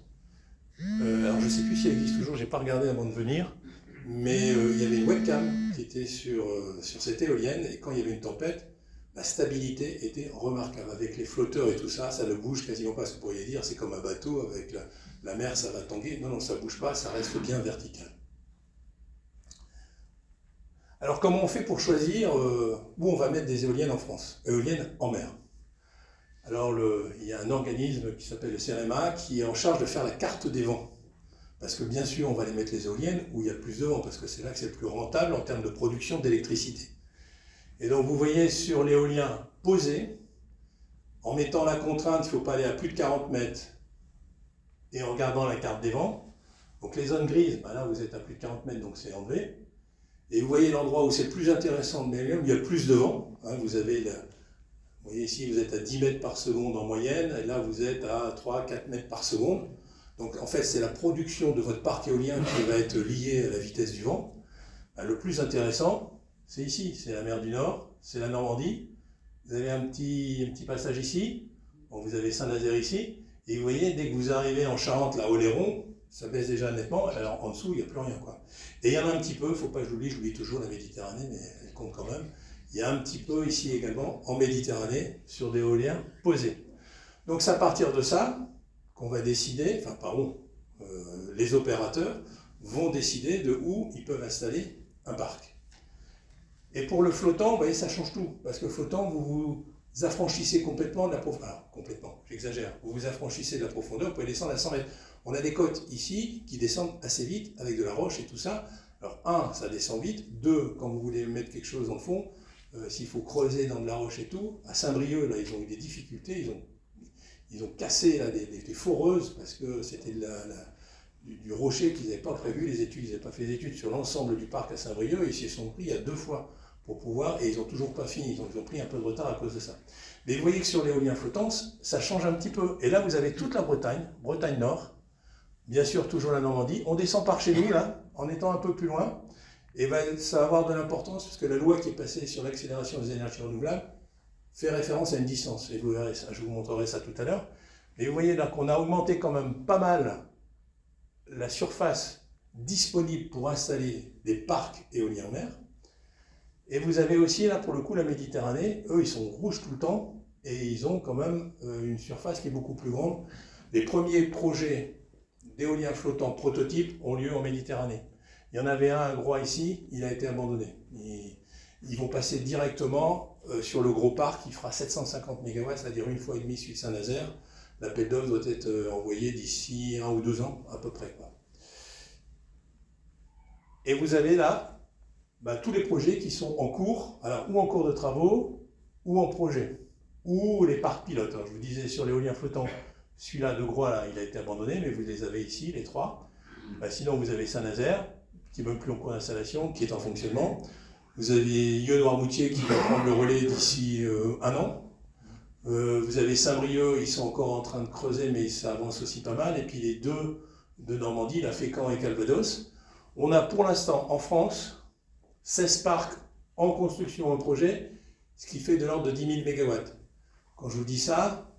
Alors je ne sais plus si elle existe toujours, je n'ai pas regardé avant de venir, mais il y avait une webcam qui était sur cette éolienne, et quand il y avait une tempête, la stabilité était remarquable. Avec les flotteurs et tout ça, ça ne bouge quasiment pas. Ce que vous pourriez dire, c'est comme un bateau, avec la mer, ça va tanguer. Non, non, ça ne bouge pas, ça reste bien vertical. Alors, comment on fait pour choisir où on va mettre des éoliennes en France? Éoliennes en mer. Alors, il y a un organisme qui s'appelle le CEREMA qui est en charge de faire la carte des vents. Parce que bien sûr, on va les mettre les éoliennes où il y a le plus de vent, parce que c'est là que c'est le plus rentable en termes de production d'électricité. Et donc vous voyez sur l'éolien posé, en mettant la contrainte, il ne faut pas aller à plus de 40 mètres, et en regardant la carte des vents, donc les zones grises, ben là vous êtes à plus de 40 mètres, donc c'est enlevé. Et vous voyez l'endroit où c'est le plus intéressant de l'éolien, où il y a le plus de vent. Hein, vous voyez ici, vous êtes à 10 mètres par seconde en moyenne, et là vous êtes à 3-4 mètres par seconde. Donc en fait, c'est la production de votre parc éolien qui va être liée à la vitesse du vent. Ben, le plus intéressant, c'est ici, c'est la mer du Nord, c'est la Normandie. Vous avez un petit passage ici, bon, vous avez Saint-Nazaire ici, et vous voyez, dès que vous arrivez en Charente, là, Oléron, ça baisse déjà nettement, alors en dessous, il n'y a plus rien, quoi. Et il y en a un petit peu, il ne faut pas que j'oublie toujours la Méditerranée, mais elle compte quand même. Il y a un petit peu ici également, en Méditerranée, sur des éoliens posés. Donc c'est à partir de ça qu'on va décider, enfin pardon, les opérateurs vont décider de où ils peuvent installer un parc. Et pour le flottant, vous voyez, ça change tout. Parce que le flottant, vous vous affranchissez complètement de la profondeur. Alors, complètement, j'exagère. Vous vous affranchissez de la profondeur, vous pouvez descendre à 100 mètres. On a des côtes ici qui descendent assez vite avec de la roche et tout ça. Alors, 1, ça descend vite. 2, quand vous voulez mettre quelque chose dans le fond, s'il faut creuser dans de la roche et tout, à Saint-Brieuc, là, ils ont eu des difficultés. Ils ont cassé là, des foreuses parce que c'était du rocher qu'ils n'avaient pas prévu. Ils n'avaient pas fait les études sur l'ensemble du parc à Saint-Brieuc. Ils s'y sont pris à 2 fois pour pouvoir, et ils n'ont toujours pas fini, ils ont pris un peu de retard à cause de ça. Mais vous voyez que sur l'éolien flottant, ça change un petit peu. Et là, vous avez toute la Bretagne, Bretagne Nord, bien sûr toujours la Normandie. On descend par chez nous, là, en étant un peu plus loin, et ça va avoir de l'importance, parce que la loi qui est passée sur l'accélération des énergies renouvelables fait référence à une distance, et vous verrez ça, je vous montrerai ça tout à l'heure. Mais vous voyez là qu'on a augmenté quand même pas mal la surface disponible pour installer des parcs éoliens en mer. Et vous avez aussi là pour le coup la Méditerranée, eux ils sont rouges tout le temps, et ils ont quand même une surface qui est beaucoup plus grande. Les premiers projets d'éoliens flottants prototypes ont lieu en Méditerranée. Il y en avait un gros ici, il a été abandonné. Ils vont passer directement sur le gros parc qui fera 750 MW, c'est-à-dire une fois et demie celui de Saint-Nazaire. L'appel d'offres doit être envoyé d'ici 1 ou 2 ans à peu près. Et vous avez là tous les projets qui sont en cours, alors ou en cours de travaux, ou en projet, ou les parcs pilotes. Alors, je vous disais sur l'éolien flottant, celui-là de Groix, là, il a été abandonné, mais vous les avez ici, les 3. Sinon, vous avez Saint-Nazaire, qui n'est même plus en cours d'installation, qui est en fonctionnement. Vous avez Yeux-Noirmoutier qui va prendre le relais d'ici 1 an. Vous avez Saint-Brieuc, ils sont encore en train de creuser, mais ça avance aussi pas mal. Et puis les 2 de Normandie, la Fécamp et Calvados. On a pour l'instant en France 16 parcs en construction, en projet, ce qui fait de l'ordre de 10 000 MW. Quand je vous dis ça,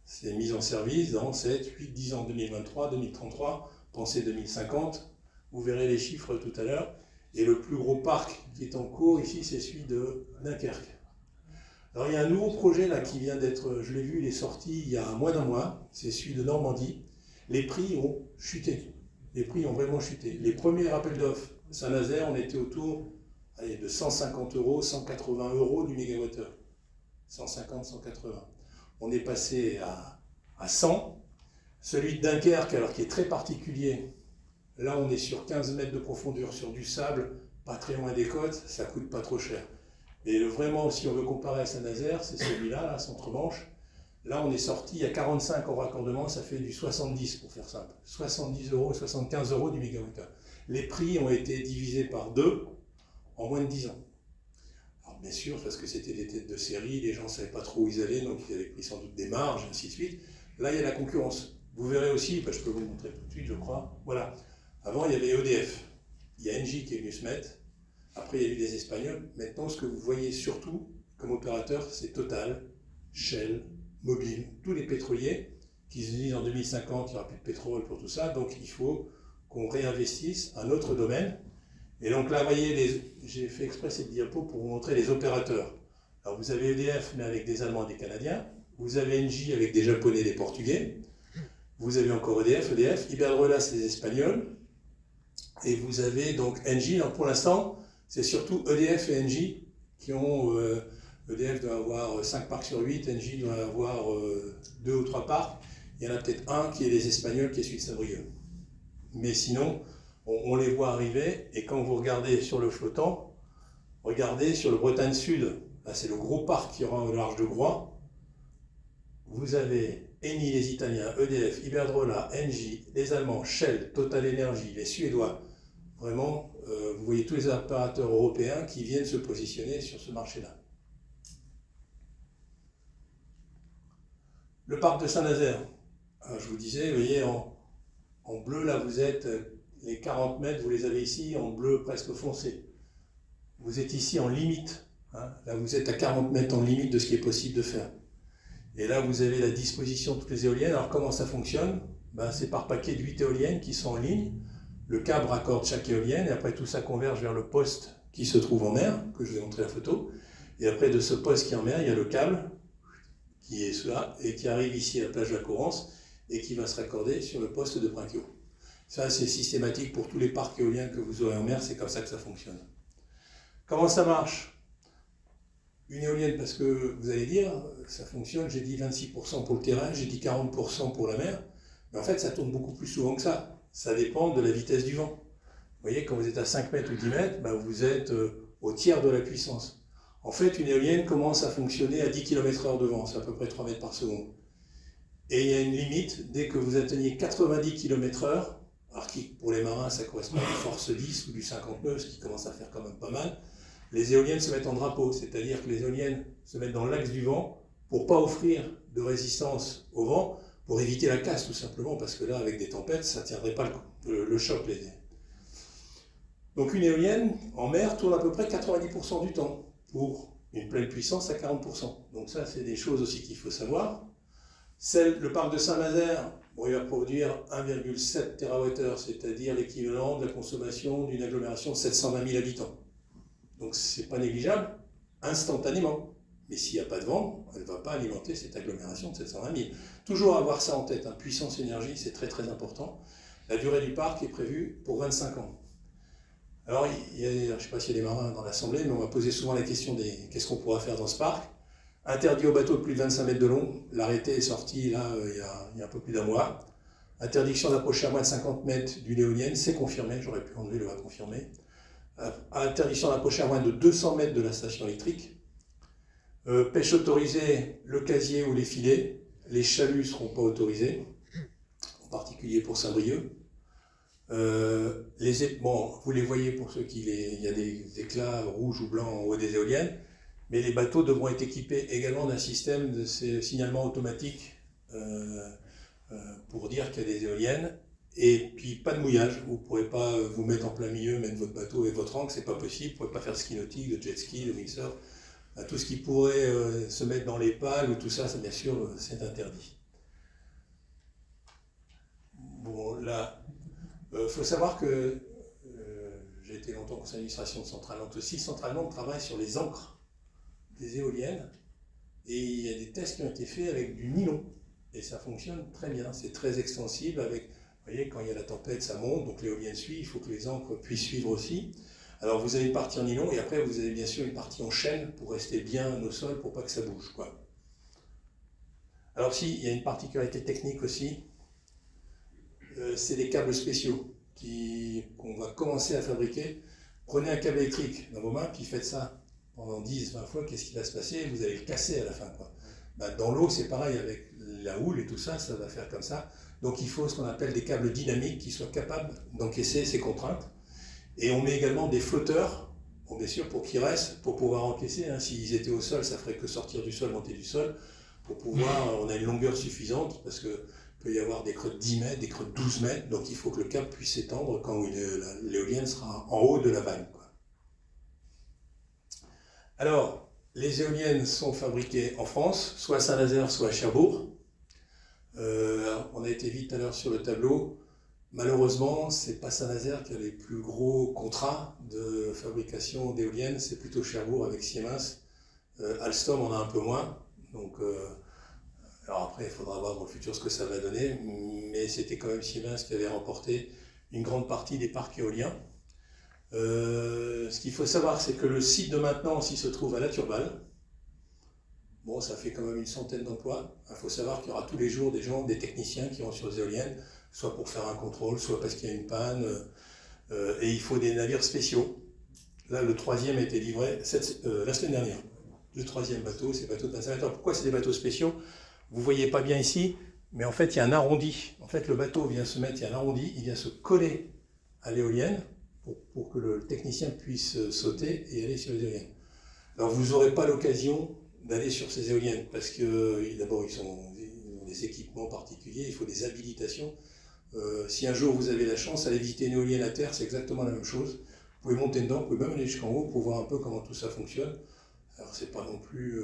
c'est mise en service dans 7, 8, 10 ans, 2023, 2033, pensez 2050. Vous verrez les chiffres tout à l'heure. Et le plus gros parc qui est en cours ici, c'est celui de Dunkerque. Alors il y a un nouveau projet là qui vient d'être, je l'ai vu, il est sorti il y a moins d'un mois, c'est celui de Normandie. Les prix ont chuté, les prix ont vraiment chuté. Les premiers appels d'offres, Saint-Nazaire, on était autour de 150 €, 180 € du mégawattheure. 150, 180. On est passé à 100. Celui de Dunkerque, alors qui est très particulier, là on est sur 15 mètres de profondeur, sur du sable, pas très loin des côtes, ça coûte pas trop cher. Mais vraiment, si on veut comparer à Saint-Nazaire, c'est celui-là, là, Centre-Manche. Là, on est sorti à 45 en raccordement, ça fait du 70 pour faire simple. 70 €, 75 € du mégawattheure. Les prix ont été divisés par 2 en moins de 10 ans. Alors bien sûr, parce que c'était des têtes de série, les gens ne savaient pas trop où ils allaient, donc ils avaient pris sans doute des marges, ainsi de suite. Là, il y a la concurrence. Vous verrez aussi, je peux vous le montrer tout de suite, je crois. Voilà. Avant, il y avait EDF. Il y a Engie qui est venu se mettre. Après, il y a eu des Espagnols. Maintenant, ce que vous voyez surtout comme opérateur, c'est Total, Shell, Mobil, tous les pétroliers qui se disent en 2050, il n'y aura plus de pétrole pour tout ça. Donc, il faut qu'on réinvestisse un autre domaine. Et donc là, vous voyez, j'ai fait exprès cette diapo pour vous montrer les opérateurs. Alors, vous avez EDF, mais avec des Allemands et des Canadiens. Vous avez Engie avec des Japonais et des Portugais. Vous avez encore EDF. Iberdrola, c'est des Espagnols. Et vous avez donc Engie. Alors, pour l'instant, c'est surtout EDF et Engie qui ont... EDF doit avoir 5 parcs sur 8, Engie doit avoir 2 ou 3 parcs. Il y en a peut-être un qui est les Espagnols, qui est celui de Saint-Brieuc. Mais sinon, on les voit arriver, et quand vous regardez sur le flottant, regardez sur le Bretagne Sud, là c'est le gros parc qui aura au large de Groix. Vous avez Eni, les Italiens, EDF, Iberdrola, Engie, les Allemands, Shell, Total Energy, les Suédois. Vraiment, vous voyez tous les opérateurs européens qui viennent se positionner sur ce marché-là. Le parc de Saint-Nazaire, je vous disais, vous voyez, en bleu, là, vous êtes, les 40 mètres, vous les avez ici, en bleu presque foncé. Vous êtes ici en limite, hein, là, vous êtes à 40 mètres en limite de ce qui est possible de faire. Et là, vous avez la disposition de toutes les éoliennes. Alors, comment ça fonctionne? C'est par paquet de 8 éoliennes qui sont en ligne. Le câble raccorde chaque éolienne, et après, tout ça converge vers le poste qui se trouve en mer, que je vous ai montré la photo. Et après, de ce poste qui est en mer, il y a le câble, qui est cela, et qui arrive ici à la plage de la Corrence, et qui va se raccorder sur le poste de Brinquio. Ça, c'est systématique pour tous les parcs éoliens que vous aurez en mer, c'est comme ça que ça fonctionne. Comment ça marche? Une éolienne, parce que vous allez dire, ça fonctionne, j'ai dit 26% pour le terrain, j'ai dit 40% pour la mer, mais en fait, ça tourne beaucoup plus souvent que ça. Ça dépend de la vitesse du vent. Vous voyez, quand vous êtes à 5 mètres ou 10 mètres, vous êtes au tiers de la puissance. En fait, une éolienne commence à fonctionner à 10 km/h de vent, c'est à peu près 3 mètres par seconde. Et il y a une limite, dès que vous atteignez 90 km/h, alors qui pour les marins ça correspond à une force 10 ou du 59, ce qui commence à faire quand même pas mal, les éoliennes se mettent en drapeau, c'est-à-dire que les éoliennes se mettent dans l'axe du vent pour ne pas offrir de résistance au vent, pour éviter la casse tout simplement, parce que là, avec des tempêtes, ça ne tiendrait pas le choc. Donc une éolienne en mer tourne à peu près 90% du temps, pour une pleine puissance à 40%. Donc ça, c'est des choses aussi qu'il faut savoir. Le parc de Saint-Nazaire, bon, il va produire 1,7 TWh, c'est-à-dire l'équivalent de la consommation d'une agglomération de 720 000 habitants. Donc c'est pas négligeable, instantanément. Mais s'il n'y a pas de vent, elle ne va pas alimenter cette agglomération de 720 000. Toujours avoir ça en tête, puissance énergie, c'est très très important. La durée du parc est prévue pour 25 ans. Alors, je ne sais pas s'il y a des marins dans l'Assemblée, mais on va poser souvent la question des qu'est-ce qu'on pourra faire dans ce parc. Interdit aux bateaux de plus de 25 mètres de long, l'arrêté est sorti là il y a un peu plus d'un mois. Interdiction d'approcher à moins de 50 mètres d'une éolienne, c'est confirmé, j'aurais pu enlever le à confirmer. Interdiction d'approcher à moins de 200 mètres de la station électrique. Pêche autorisée, le casier ou les filets. Les chaluts ne seront pas autorisés, en particulier pour Saint-Brieuc. Bon, vous les voyez pour ceux il y a des éclats rouges ou blancs en haut des éoliennes, mais les bateaux devront être équipés également d'un système de signalement automatique pour dire qu'il y a des éoliennes. Et puis pas de mouillage, vous ne pourrez pas vous mettre en plein milieu, mettre votre bateau avec votre ancre, c'est pas possible, vous ne pouvez pas faire de ski nautique, de jet ski, de mixeur. Tout ce qui pourrait se mettre dans les pales ou tout ça, bien sûr, c'est interdit. Bon, là, faut savoir que j'ai été longtemps au conseil d'administration de Centrale Nantes aussi. Centrale Nantes travaille sur les ancres des éoliennes et il y a des tests qui ont été faits avec du nylon et ça fonctionne très bien. C'est très extensible avec, vous voyez, quand il y a la tempête, ça monte, donc l'éolienne suit, il faut que les ancres puissent suivre aussi. Alors vous avez une partie en nylon et après vous avez bien sûr une partie en chaîne pour rester bien au sol pour pas que ça bouge, quoi. Alors si, il y a une particularité technique aussi, c'est des câbles spéciaux qu'on va commencer à fabriquer. Prenez un câble électrique dans vos mains, puis faites ça pendant 10-20 fois, qu'est-ce qui va se passer? Vous allez le casser à la fin, quoi. Dans l'eau, c'est pareil, avec la houle et tout ça, ça va faire comme ça. Donc il faut ce qu'on appelle des câbles dynamiques qui soient capables d'encaisser ces contraintes. Et on met également des flotteurs, bon, bien sûr, pour qu'ils restent, pour pouvoir encaisser. S'ils étaient au sol, ça ferait que sortir du sol, monter du sol. Pour pouvoir, on a une longueur suffisante, parce qu'il peut y avoir des creux de 10 mètres, des creux de 12 mètres, donc il faut que le câble puisse s'étendre quand l'éolienne sera en haut de la vanne, quoi. Alors, les éoliennes sont fabriquées en France, soit à Saint-Nazaire, soit à Cherbourg. On a été vite tout à l'heure sur le tableau. Malheureusement, c'est pas Saint-Nazaire qui a les plus gros contrats de fabrication d'éoliennes, c'est plutôt Cherbourg avec Siemens. Alstom en a un peu moins. Donc, alors après, il faudra voir dans le futur ce que ça va donner, mais c'était quand même Siemens qui avait remporté une grande partie des parcs éoliens. Ce qu'il faut savoir, c'est que le site de maintenance, il se trouve à La Turballe. Bon, ça fait quand même une centaine d'emplois. Il faut savoir qu'il y aura tous les jours des gens, des techniciens qui vont sur les éoliennes, soit pour faire un contrôle, soit parce qu'il y a une panne. Et il faut des navires spéciaux. Là, le troisième a été livré la semaine dernière. Le troisième bateau, c'est le bateau de Saint-Nazaire. Pourquoi c'est des bateaux spéciaux? Vous ne voyez pas bien ici, mais en fait, il y a un arrondi. En fait, le bateau vient se mettre, il y a un arrondi, il vient se coller à l'éolienne pour que le technicien puisse sauter et aller sur les éoliennes. Alors, vous n'aurez pas l'occasion d'aller sur ces éoliennes, parce que d'abord, ils ont des équipements particuliers, il faut des habilitations. Si un jour vous avez la chance, aller visiter une éolienne à terre, c'est exactement la même chose. Vous pouvez monter dedans, vous pouvez même aller jusqu'en haut pour voir un peu comment tout ça fonctionne. Alors c'est pas non plus...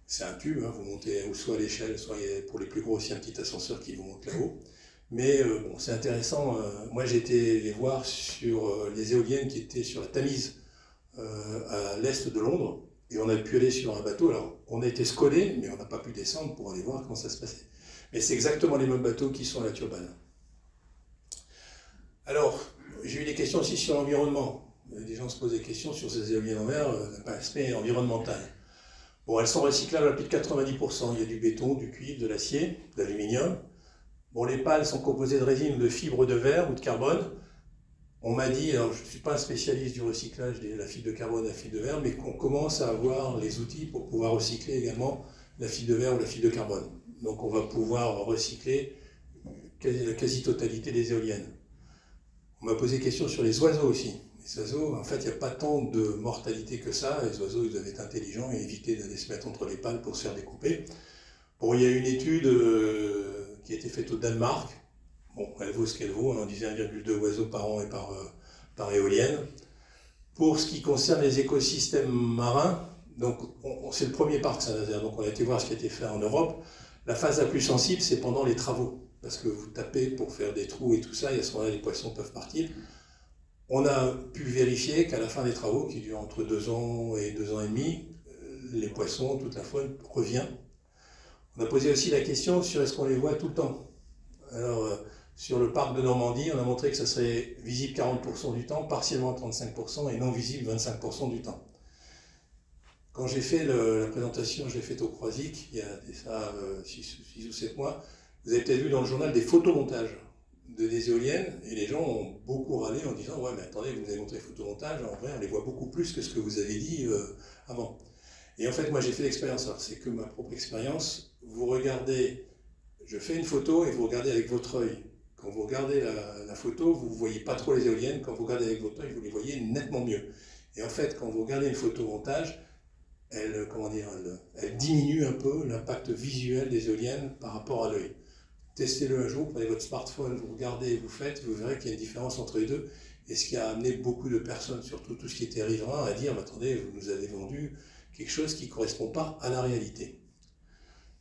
c'est un tube, vous montez soit à l'échelle, soit pour les plus gros aussi un petit ascenseur qui vous monte là-haut. Mais bon, c'est intéressant. Moi j'ai été les voir sur les éoliennes qui étaient sur la Tamise, à l'est de Londres. Et on a pu aller sur un bateau, alors on a été scollé, mais on n'a pas pu descendre pour aller voir comment ça se passait. Mais c'est exactement les mêmes bateaux qui sont à La Turballe. Alors, j'ai eu des questions aussi sur l'environnement. Des gens se posent des questions sur ces éoliennes en mer, l'aspect environnemental. Bon, elles sont recyclables à plus de 90%. Il y a du béton, du cuivre, de l'acier, de l'aluminium. Bon, les pales sont composées de résine ou de fibres de verre ou de carbone. On m'a dit, alors je ne suis pas un spécialiste du recyclage de la fibre de carbone et la fibre de verre, mais qu'on commence à avoir les outils pour pouvoir recycler également la fibre de verre ou la fibre de carbone. Donc on va pouvoir recycler la quasi-totalité des éoliennes. On m'a posé question sur les oiseaux aussi. Les oiseaux, en fait, il n'y a pas tant de mortalité que ça. Les oiseaux, ils doivent être intelligents et éviter d'aller se mettre entre les pales pour se faire découper. Bon, il y a une étude qui a été faite au Danemark. Bon, elle vaut ce qu'elle vaut. On disait 1,2 oiseaux par an et par éolienne. Pour ce qui concerne les écosystèmes marins, donc c'est le premier parc Saint-Nazaire. Donc on a été voir ce qui a été fait en Europe. La phase la plus sensible, c'est pendant les travaux. Parce que vous tapez pour faire des trous et tout ça, et à ce moment-là, les poissons peuvent partir. On a pu vérifier qu'à la fin des travaux, qui durent entre 2 ans et 2 ans et demi, les poissons, toute la faune revient. On a posé aussi la question sur est-ce qu'on les voit tout le temps. Alors, sur le parc de Normandie, on a montré que ça serait visible 40% du temps, partiellement 35% et non visible 25% du temps. Quand j'ai fait la présentation, je l'ai faite au Croisic, il y a 6 ou 7 mois, vous avez peut-être vu dans le journal des photomontages des éoliennes, et les gens ont beaucoup râlé en disant « Ouais, mais attendez, vous nous avez montré les photomontages, en vrai, on les voit beaucoup plus que ce que vous avez dit avant. » Et en fait, moi, j'ai fait l'expérience, c'est que ma propre expérience. Vous regardez, je fais une photo et vous regardez avec votre œil. Quand vous regardez la photo, vous ne voyez pas trop les éoliennes. Quand vous regardez avec votre œil, vous les voyez nettement mieux. Et en fait, quand vous regardez une photomontage, elle diminue un peu l'impact visuel des éoliennes par rapport à l'œil. Testez-le un jour, prenez votre smartphone, vous regardez, vous faites, vous verrez qu'il y a une différence entre les deux. Et ce qui a amené beaucoup de personnes, surtout tout ce qui était riverain, à dire « Attendez, vous nous avez vendu quelque chose qui ne correspond pas à la réalité ».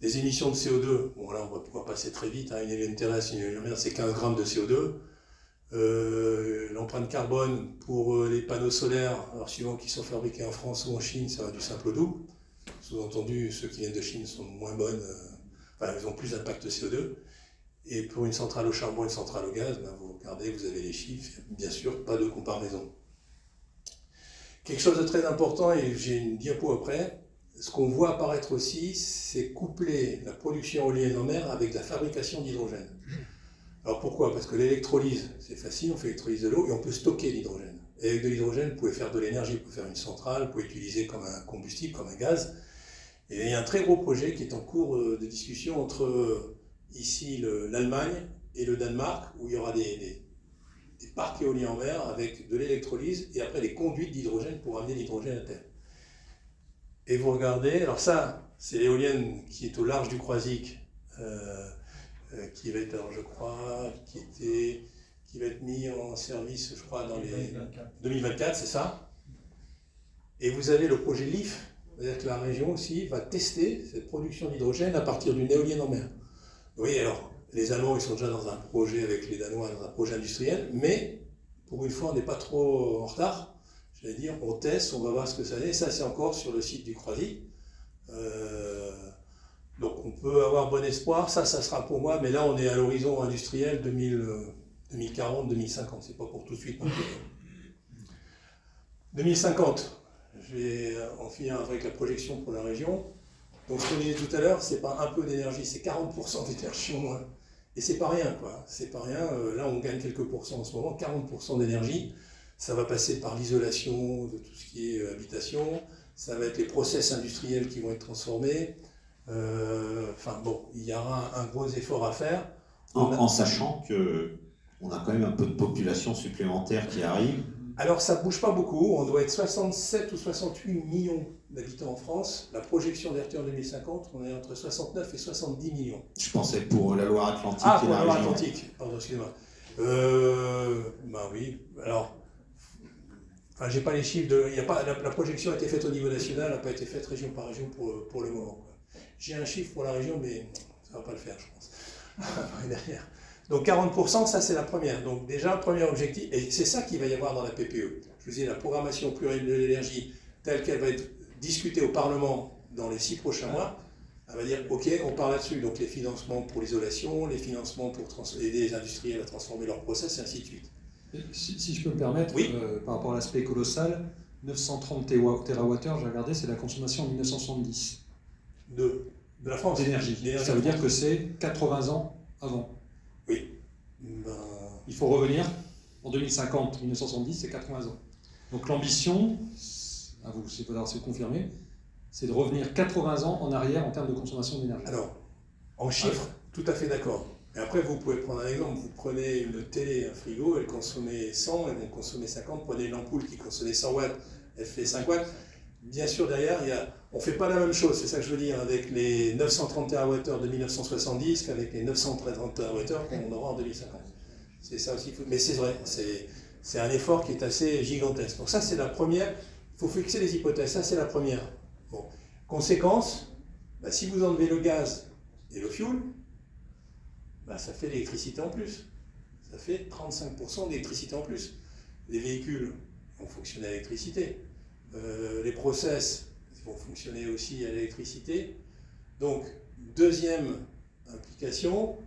Les émissions de CO2, bon là on va pouvoir passer très vite, une éolienne terrestre, une éolienne en mer, c'est 15 grammes de CO2. L'empreinte carbone pour les panneaux solaires, alors suivant qu'ils sont fabriqués en France ou en Chine, ça va du simple au double. Sous-entendu, ceux qui viennent de Chine sont moins bonnes, ils ont plus d'impact CO2. Et pour une centrale au charbon et une centrale au gaz, vous regardez, vous avez les chiffres, bien sûr, pas de comparaison. Quelque chose de très important, et j'ai une diapo après, ce qu'on voit apparaître aussi, c'est coupler la production éolienne en mer avec la fabrication d'hydrogène. Alors pourquoi? Parce que l'électrolyse, c'est facile, on fait l'électrolyse de l'eau et on peut stocker l'hydrogène. Et avec de l'hydrogène, vous pouvez faire de l'énergie, vous pouvez faire une centrale, vous pouvez l'utiliser comme un combustible, comme un gaz. Et il y a un très gros projet qui est en cours de discussion entre ici l'Allemagne et le Danemark, où il y aura des parcs éoliens en mer avec de l'électrolyse et après des conduites d'hydrogène pour amener l'hydrogène à terre. Et vous regardez, alors ça, c'est l'éolienne qui est au large du Croisic, qui va être, alors je crois, qui va être mis en service, je crois, dans les 2024, c'est ça. Et vous avez le projet LIF, c'est-à-dire que la région aussi va tester cette production d'hydrogène à partir d'une éolienne en mer. Oui, alors, les Allemands, ils sont déjà dans un projet avec les Danois, dans un projet industriel, mais pour une fois, on n'est pas trop en retard. J'allais dire, on teste, on va voir ce que ça est. Ça, c'est encore sur le site du Croisic. Donc, on peut avoir bon espoir. Ça sera pour moi, mais là, on est à l'horizon industriel 2040, 2050. C'est pas pour tout de suite. 2050, je vais en finir avec la projection pour la région. Donc ce qu'on disait tout à l'heure, c'est pas un peu d'énergie, c'est 40% d'énergie au moins. Et c'est pas rien, quoi. C'est pas rien. Là, on gagne quelques pourcents en ce moment, 40% d'énergie. Ça va passer par l'isolation de tout ce qui est habitation. Ça va être les process industriels qui vont être transformés. Il y aura un gros effort à faire. En sachant qu'on a quand même un peu de population supplémentaire qui arrive. Alors ça ne bouge pas beaucoup, on doit être 67 ou 68 millions d'habitants en France. La projection d'RTE en 2050, on est entre 69 et 70 millions. Je pensais pour la Loire-Atlantique et la région. Ah, pour la Loire-Atlantique, pardon, excusez-moi. Oui, alors, j'ai pas les chiffres, la projection a été faite au niveau national, n'a pas été faite région par région pour le moment. J'ai un chiffre pour la région, mais ça ne va pas le faire, je pense. Derrière. Donc 40%, ça c'est la première. Donc déjà, premier objectif, et c'est ça qu'il va y avoir dans la PPE. Je vous dis, la programmation pluriannuelle de l'énergie, telle qu'elle va être discutée au Parlement dans les 6 prochains mois, elle va dire, ok, on part là-dessus. Donc les financements pour l'isolation, les financements pour aider les industriels à transformer leurs process, et ainsi de suite. Si je peux me permettre, oui. Par rapport à l'aspect colossal, 930 TWh, j'ai regardé, c'est la consommation en 1970. De la France. D'énergie. Ça veut dire que c'est 80 ans avant. Oui. Il faut revenir en 2050, 1970, c'est 80 ans. Donc l'ambition, à vous, c'est pas si vous confirmez, c'est de revenir 80 ans en arrière en termes de consommation d'énergie. Alors, en chiffres, tout à fait d'accord. Mais après, vous pouvez prendre un exemple. Vous prenez une télé, un frigo, elle consommait 100, elle va consommer 50. Prenez une ampoule qui consommait 100 watts, elle fait 5 watts. Bien sûr, derrière, on ne fait pas la même chose, c'est ça que je veux dire, avec les 930 TWh de 1970 qu'avec les 930 TWh qu'on aura en 2050. C'est ça aussi. Mais c'est vrai, c'est un effort qui est assez gigantesque. Donc ça, c'est la première. Il faut fixer les hypothèses. Ça, c'est la première. Bon. Conséquence, si vous enlevez le gaz et le fioul, ça fait l'électricité en plus. Ça fait 35% d'électricité en plus. Les véhicules vont fonctionner à l'électricité. Les process vont fonctionner aussi à l'électricité. Donc, deuxième implication,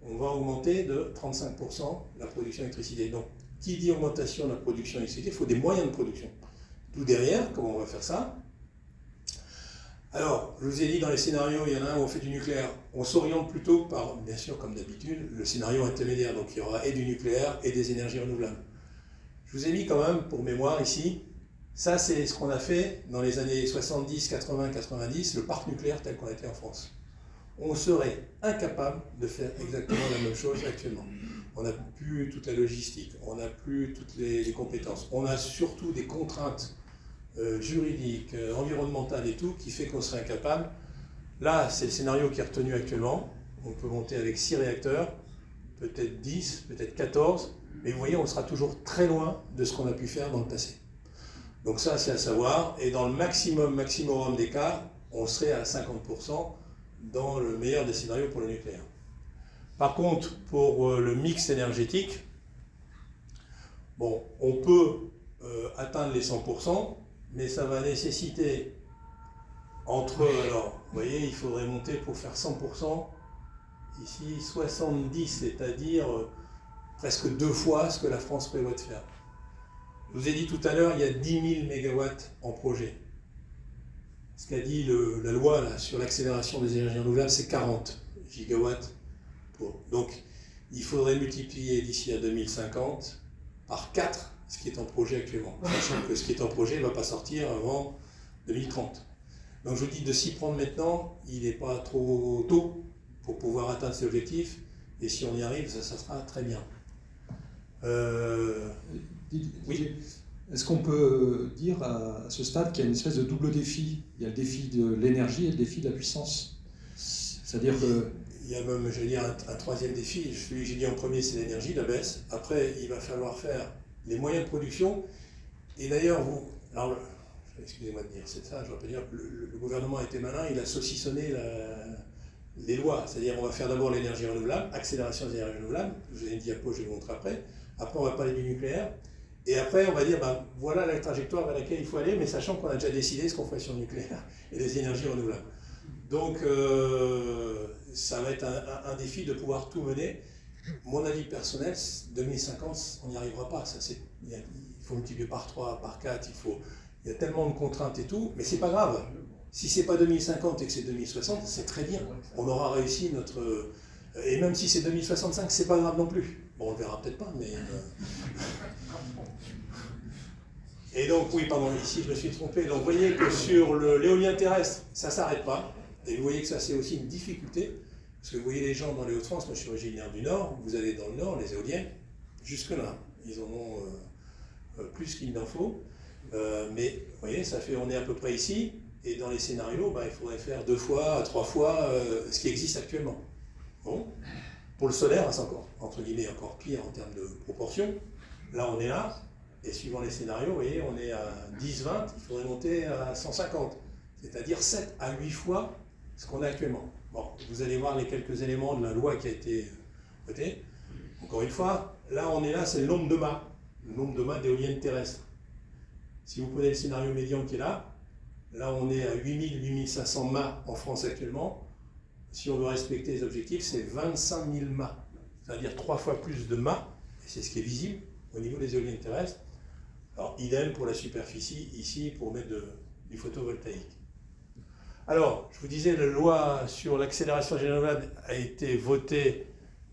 on va augmenter de 35% la production d'électricité. Donc, qui dit augmentation de la production d'électricité, il faut des moyens de production. Tout derrière, comment on va faire ça? Alors, je vous ai dit, dans les scénarios, il y en a un où on fait du nucléaire. On s'oriente plutôt par, bien sûr, comme d'habitude, le scénario intermédiaire. Donc, il y aura et du nucléaire et des énergies renouvelables. Je vous ai mis quand même, pour mémoire ici, ça, c'est ce qu'on a fait dans les années 70, 80, 90, le parc nucléaire tel qu'on a été en France. On serait incapable de faire exactement la même chose actuellement. On n'a plus toute la logistique, on n'a plus toutes les compétences. On a surtout des contraintes juridiques, environnementales et tout, qui fait qu'on serait incapable. Là, c'est le scénario qui est retenu actuellement. On peut monter avec 6 réacteurs, peut-être 10, peut-être 14, mais vous voyez, on sera toujours très loin de ce qu'on a pu faire dans le passé. Donc ça, c'est à savoir, et dans le maximum des cas, on serait à 50% dans le meilleur des scénarios pour le nucléaire. Par contre, pour le mix énergétique, bon, on peut atteindre les 100%, mais ça va nécessiter alors, vous voyez, il faudrait monter pour faire 100%, ici 70, c'est-à-dire presque 2 fois ce que la France prévoit de faire. Je vous ai dit tout à l'heure, il y a 10 000 mégawatts en projet. Ce qu'a dit la loi là, sur l'accélération des énergies renouvelables, c'est 40 gigawatts. Donc, il faudrait multiplier d'ici à 2050 par 4 ce qui est en projet actuellement. Sachant que ce qui est en projet ne va pas sortir avant 2030. Donc, je vous dis de s'y prendre maintenant, il n'est pas trop tôt pour pouvoir atteindre ces objectifs. Et si on y arrive, ça sera très bien. Oui. Est-ce qu'on peut dire à ce stade qu'il y a une espèce de double défi? Il y a le défi de l'énergie et le défi de la puissance. C'est-à-dire que... Il y a même, je vais dire, un troisième défi. Celui que j'ai dit en premier, c'est l'énergie, la baisse. Après, il va falloir faire les moyens de production. Et d'ailleurs, excusez-moi de dire c'est ça, je ne vais pas dire que le gouvernement a été malin, il a saucissonné les lois. C'est-à-dire, on va faire d'abord l'énergie renouvelable, accélération des énergies renouvelables. Je vous ai une diapo, je vais vous montrer après. Après, on va parler du nucléaire. Et après, on va dire, voilà la trajectoire vers laquelle il faut aller, mais sachant qu'on a déjà décidé ce qu'on ferait sur le nucléaire et les énergies renouvelables. Donc, ça va être un défi de pouvoir tout mener. Mon avis personnel, 2050, on n'y arrivera pas. Il faut multiplier par 3, par 4, il y a tellement de contraintes et tout, mais c'est pas grave. Si c'est pas 2050 et que c'est 2060, c'est très bien. On aura réussi notre... Et même si c'est 2065, c'est pas grave non plus. Bon, on le verra peut-être pas, mais... Et donc, oui, pardon, ici je me suis trompé. Donc, vous voyez que sur l'éolien terrestre, ça ne s'arrête pas. Et vous voyez que ça, c'est aussi une difficulté. Parce que vous voyez les gens dans les Hauts-de-France, moi je suis originaire du Nord, vous allez dans le Nord, les éoliennes, jusque-là, ils en ont plus qu'il n'en faut. Mais vous voyez, on est à peu près ici. Et dans les scénarios, il faudrait faire 2 fois, 3 fois ce qui existe actuellement. Bon. Pour le solaire, c'est encore, entre guillemets, encore pire en termes de proportion. Là, on est là. Et suivant les scénarios, vous voyez, on est à 10-20, il faudrait monter à 150. C'est-à-dire 7 à 8 fois ce qu'on a actuellement. Bon, vous allez voir les quelques éléments de la loi qui a été votée. Encore une fois, là, on est là, c'est le nombre de mâts d'éoliennes terrestres. Si vous prenez le scénario médian qui est là on est à 8000-8500 mâts en France actuellement. Si on veut respecter les objectifs, c'est 25 000 mâts. C'est-à-dire 3 fois plus de mâts, et c'est ce qui est visible au niveau des éoliennes terrestres. Alors, idem pour la superficie, ici, pour mettre du photovoltaïque. Alors, je vous disais, la loi sur l'accélération des énergies renouvelables a été votée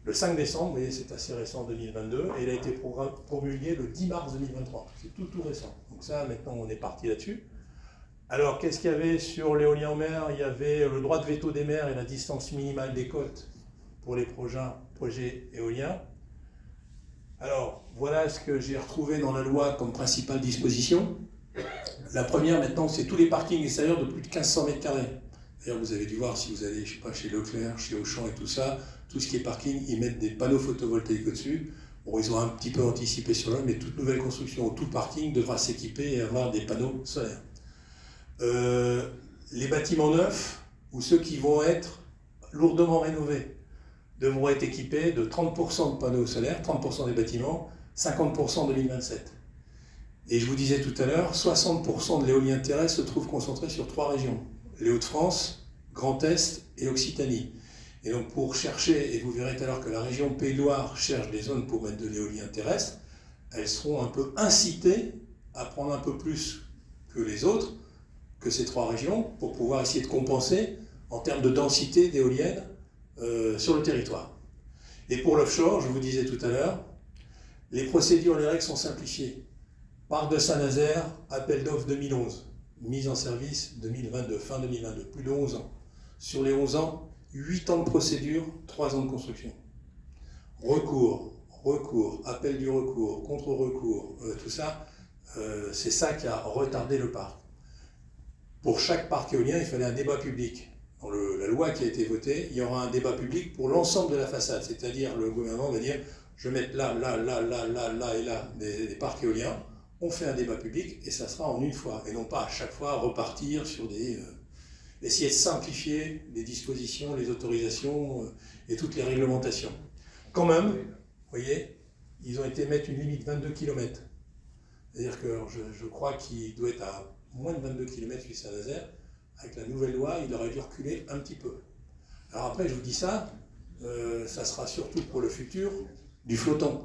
le 5 décembre, vous voyez, c'est assez récent, 2022, et elle a été promulguée le 10 mars 2023. C'est tout récent. Donc ça, maintenant, on est parti là-dessus. Alors, qu'est-ce qu'il y avait sur l'éolien en mer? Il y avait le droit de veto des mers et la distance minimale des côtes pour les projets éoliens. Alors, voilà ce que j'ai retrouvé dans la loi comme principale disposition. La première, maintenant, c'est tous les parkings extérieurs de plus de 1500 m². D'ailleurs, vous avez dû voir, si vous allez, je sais pas, chez Leclerc, chez Auchan et tout ça, tout ce qui est parking, ils mettent des panneaux photovoltaïques au-dessus. Bon, ils ont un petit peu anticipé sur là, mais toute nouvelle construction, tout parking devra s'équiper et avoir des panneaux solaires. Les bâtiments neufs, ou ceux qui vont être lourdement rénovés, devront être équipés de 30% de panneaux solaires, 30% des bâtiments, 50% en 2027. Et je vous disais tout à l'heure, 60% de l'éolien terrestre se trouve concentré sur 3 régions. Les Hauts-de-France, Grand Est et Occitanie. Et donc pour chercher, et vous verrez tout à l'heure que la région Pays de Loire cherche des zones pour mettre de l'éolien terrestre, elles seront un peu incitées à prendre un peu plus que les autres, que ces 3 régions, pour pouvoir essayer de compenser en termes de densité d'éoliennes sur le territoire. Et pour l'offshore, je vous disais tout à l'heure, les procédures, les règles sont simplifiées. Parc de Saint-Nazaire, appel d'offres 2011, mise en service 2022, fin 2022, plus de 11 ans. Sur les 11 ans, 8 ans de procédure, 3 ans de construction. Recours, appel du recours, contre-recours, tout ça, c'est ça qui a retardé le parc. Pour chaque parc éolien, il fallait un débat public. Dans la loi qui a été votée, il y aura un débat public pour l'ensemble de la façade, c'est-à-dire le gouvernement va dire je vais mettre là et là des parcs éoliens, on fait un débat public et ça sera en une fois, et non pas à chaque fois repartir sur essayer de simplifier les dispositions, les autorisations et toutes les réglementations. Quand même, vous voyez, ils ont été mettre une limite 22 km. C'est-à-dire que je crois qu'il doit être à moins de 22 km sur Saint-Nazaire. Avec la nouvelle loi, il aurait dû reculer un petit peu. Alors après, je vous dis ça, ça sera surtout pour le futur du flottant.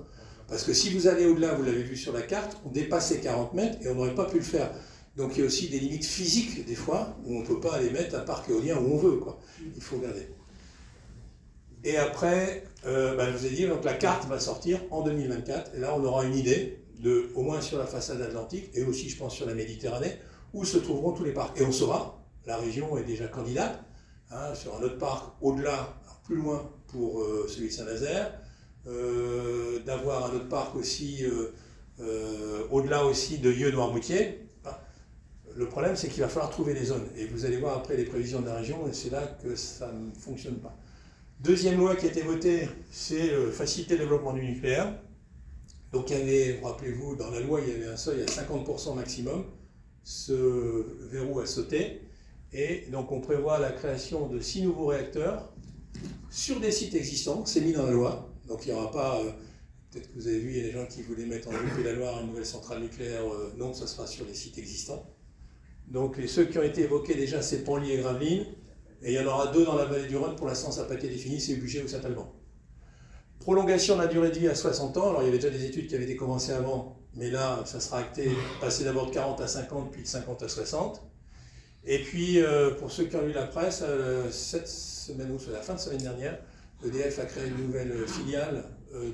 Parce que si vous allez au-delà, vous l'avez vu sur la carte, on dépasse les 40 mètres et on n'aurait pas pu le faire. Donc il y a aussi des limites physiques, des fois, où on ne peut pas aller mettre un parc éolien où on veut, quoi. Il faut regarder. Et après, je vous ai dit, donc la carte va sortir en 2024, et là on aura une idée, au moins sur la façade atlantique, et aussi je pense sur la Méditerranée, où se trouveront tous les parcs. Et on saura, la région est déjà candidate, sur un autre parc au-delà, plus loin pour celui de Saint-Nazaire, d'avoir un autre parc aussi, au-delà aussi de Yeux-Noirmoutier. Le problème, c'est qu'il va falloir trouver les zones. Et vous allez voir après les prévisions de la région, et c'est là que ça ne fonctionne pas. Deuxième loi qui a été votée, c'est faciliter le développement du nucléaire. Donc il y avait, rappelez-vous, dans la loi, il y avait un seuil à 50% maximum. Ce verrou a sauté. Et donc on prévoit la création de 6 nouveaux réacteurs sur des sites existants. C'est mis dans la loi. Donc il n'y aura pas... peut-être que vous avez vu, il y a des gens qui voulaient mettre en Pays de la Loire une nouvelle centrale nucléaire. Non, ça sera sur les sites existants. Donc ceux qui ont été évoqués déjà, c'est Penly et Gravelines, et il y en aura 2 dans la vallée du Rhône, pour l'instant ça n'a pas été défini, c'est Bugey ou Saint-Alban. Prolongation de la durée de vie à 60 ans, alors il y avait déjà des études qui avaient été commencées avant, mais là ça sera acté, passer d'abord de 40 à 50, puis de 50 à 60. Et puis pour ceux qui ont lu la presse, cette semaine ou sur la fin de semaine dernière, EDF a créé une nouvelle filiale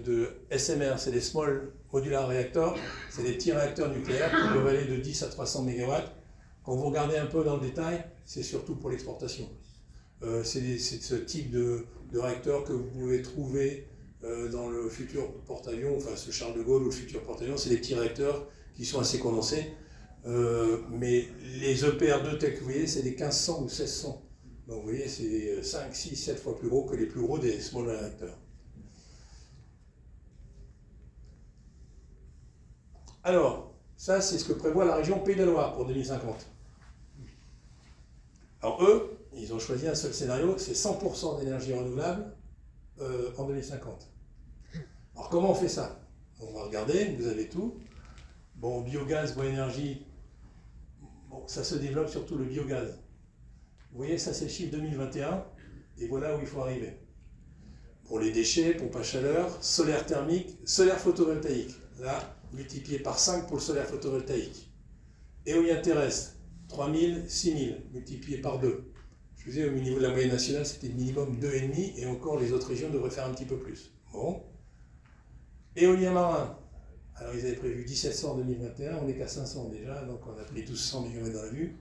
de SMR, c'est des Small Modular Reactors, c'est des petits réacteurs nucléaires qui peuvent aller de 10 à 300 MW. Quand vous regardez un peu dans le détail, c'est surtout pour l'exportation. C'est ce type de réacteur que vous pouvez trouver dans le futur porte-avions, enfin ce Charles de Gaulle ou le futur porte-avions, c'est des petits réacteurs qui sont assez condensés. Mais les EPR2 tels que vous voyez, c'est des 1500 ou 1600. Donc vous voyez, c'est 5, 6, 7 fois plus gros que les plus gros des small réacteurs. Alors, ça c'est ce que prévoit la région Pays de la Loire pour 2050. Alors eux, ils ont choisi un seul scénario, c'est 100% d'énergie renouvelable en 2050. Alors comment on fait ça? On va regarder, vous avez tout. Bon, biogaz, bois énergie, bon, ça se développe surtout le biogaz. Vous voyez, ça c'est le chiffre 2021, et voilà où il faut arriver. Pour les déchets, pompe à chaleur, solaire thermique, solaire photovoltaïque. Là, multiplié par 5 pour le solaire photovoltaïque. Éolien terrestre, 3000, 6000, multiplié par 2. Je vous disais, au niveau de la moyenne nationale, c'était minimum 2,5, et encore les autres régions devraient faire un petit peu plus. Bon. Éolien marin, alors ils avaient prévu 1700 en 2021, on n'est qu'à 500 déjà, donc on a pris 1200 MW dans la vue.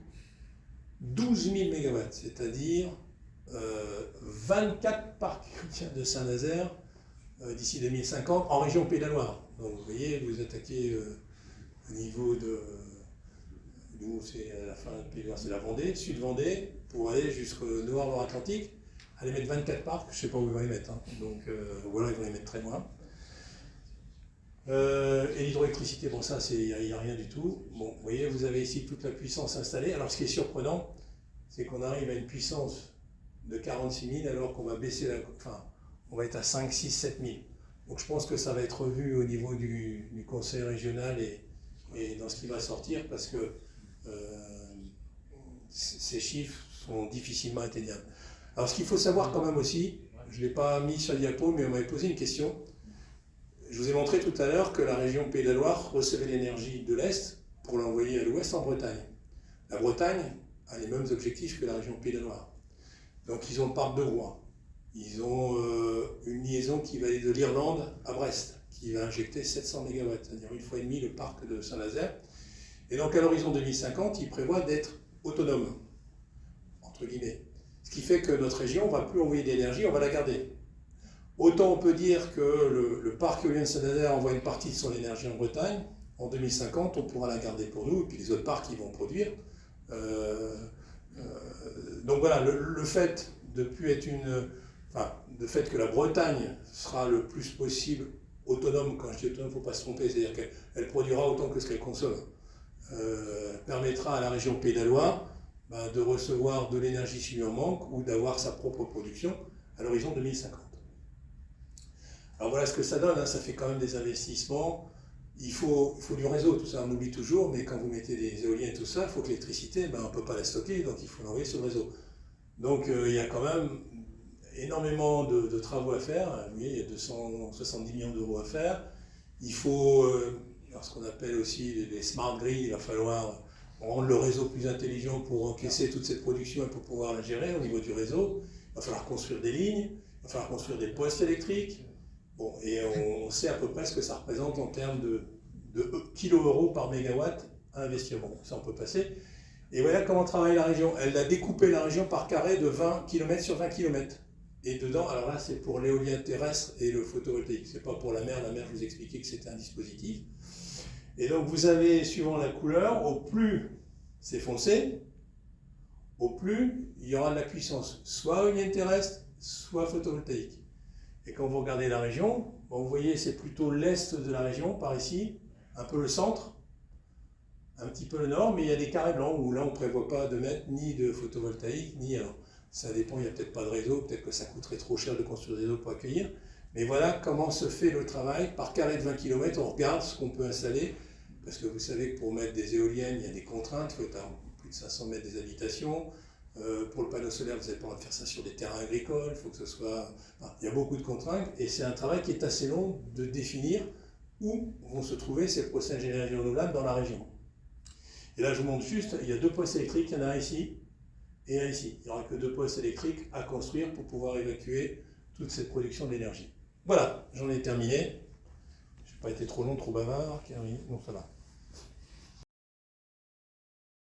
12 000 MW, c'est-à-dire 24 parcs éoliens de Saint-Nazaire d'ici 2050 en région Pays de la Loire. Donc vous voyez, vous attaquez au niveau de... Nous, c'est à la fin de Pays de la Loire, c'est la Vendée, Sud-Vendée, pour aller jusqu'au Nord-Atlantique. Allez mettre 24 parcs, je ne sais pas où ils vont les mettre. Hein. Donc voilà, ils vont les mettre très loin. Et l'hydroélectricité, bon ça, il n'y a rien du tout. Bon, vous voyez, vous avez ici toute la puissance installée. Alors ce qui est surprenant, c'est qu'on arrive à une puissance de 46 000 alors qu'on va baisser on va être à 5, 6, 7 000. Donc je pense que ça va être revu au niveau du conseil régional et dans ce qui va sortir parce que ces chiffres sont difficilement atteignables. Alors ce qu'il faut savoir quand même aussi, je ne l'ai pas mis sur le diapo, mais on m'avait posé une question. Je vous ai montré tout à l'heure que la région Pays de la Loire recevait l'énergie de l'Est pour l'envoyer à l'Ouest en Bretagne. La Bretagne a les mêmes objectifs que la région Pays de la Loire. Donc ils ont le parc de Rouen. Ils ont une liaison qui va aller de l'Irlande à Brest, qui va injecter 700 MW, c'est-à-dire une fois et demie le parc de Saint-Nazaire. Et donc à l'horizon 2050, ils prévoient d'être autonomes, entre guillemets. Ce qui fait que notre région ne va plus envoyer d'énergie, on va la garder. Autant on peut dire que le parc éolien de Saint-Nazaire envoie une partie de son énergie en Bretagne. En 2050, on pourra la garder pour nous, et puis les autres parcs ils vont produire. Donc voilà, le fait de plus être le fait que la Bretagne sera le plus possible autonome, quand je dis autonome, il ne faut pas se tromper, c'est-à-dire qu'elle produira autant que ce qu'elle consomme, permettra à la région Pays de la Loire de recevoir de l'énergie s'il lui en manque ou d'avoir sa propre production à l'horizon 2050. Alors voilà ce que ça donne, hein, ça fait quand même des investissements, il faut du réseau, tout ça on oublie toujours, mais quand vous mettez des éoliennes et tout ça, il faut que l'électricité, on ne peut pas la stocker, donc il faut l'envoyer sur le réseau. Donc il y a quand même énormément de travaux à faire, vous voyez, il y a 270 millions d'euros à faire, il faut, ce qu'on appelle aussi les smart grids, il va falloir rendre le réseau plus intelligent pour encaisser toute cette production et pour pouvoir la gérer au niveau du réseau, il va falloir construire des lignes, il va falloir construire des postes électriques. Bon, et on sait à peu près ce que ça représente en termes de kilo-euros par mégawatt à investir. Bon, ça on peut passer. Et voilà comment travaille la région. Elle a découpé la région par carré de 20 km sur 20 km. Et dedans, alors là c'est pour l'éolien terrestre et le photovoltaïque. C'est pas pour la mer. La mer, je vous expliquais que c'était un dispositif. Et donc vous avez, suivant la couleur, au plus c'est foncé, au plus il y aura de la puissance. Soit éolienne terrestre, soit photovoltaïque. Et quand vous regardez la région, vous voyez c'est plutôt l'est de la région, par ici, un peu le centre, un petit peu le nord, mais il y a des carrés blancs où là on ne prévoit pas de mettre ni de photovoltaïque, ni... Alors, ça dépend, il n'y a peut-être pas de réseau, peut-être que ça coûterait trop cher de construire des réseaux pour accueillir, mais voilà comment se fait le travail. Par carré de 20 km, on regarde ce qu'on peut installer, parce que vous savez que pour mettre des éoliennes, il y a des contraintes, il faut être à plus de 500 mètres des habitations. Pour le panneau solaire, vous n'avez pas le droit de faire ça sur des terrains agricoles, il faut que ce soit... il y a beaucoup de contraintes, et c'est un travail qui est assez long de définir où vont se trouver ces procès d'énergie renouvelable dans la région. Et là, je vous montre juste, il y a 2 postes électriques, il y en a un ici et un ici. Il n'y aura que 2 postes électriques à construire pour pouvoir évacuer toute cette production d'énergie. Voilà, j'en ai terminé. Je n'ai pas été trop long, trop bavard. Donc ça va.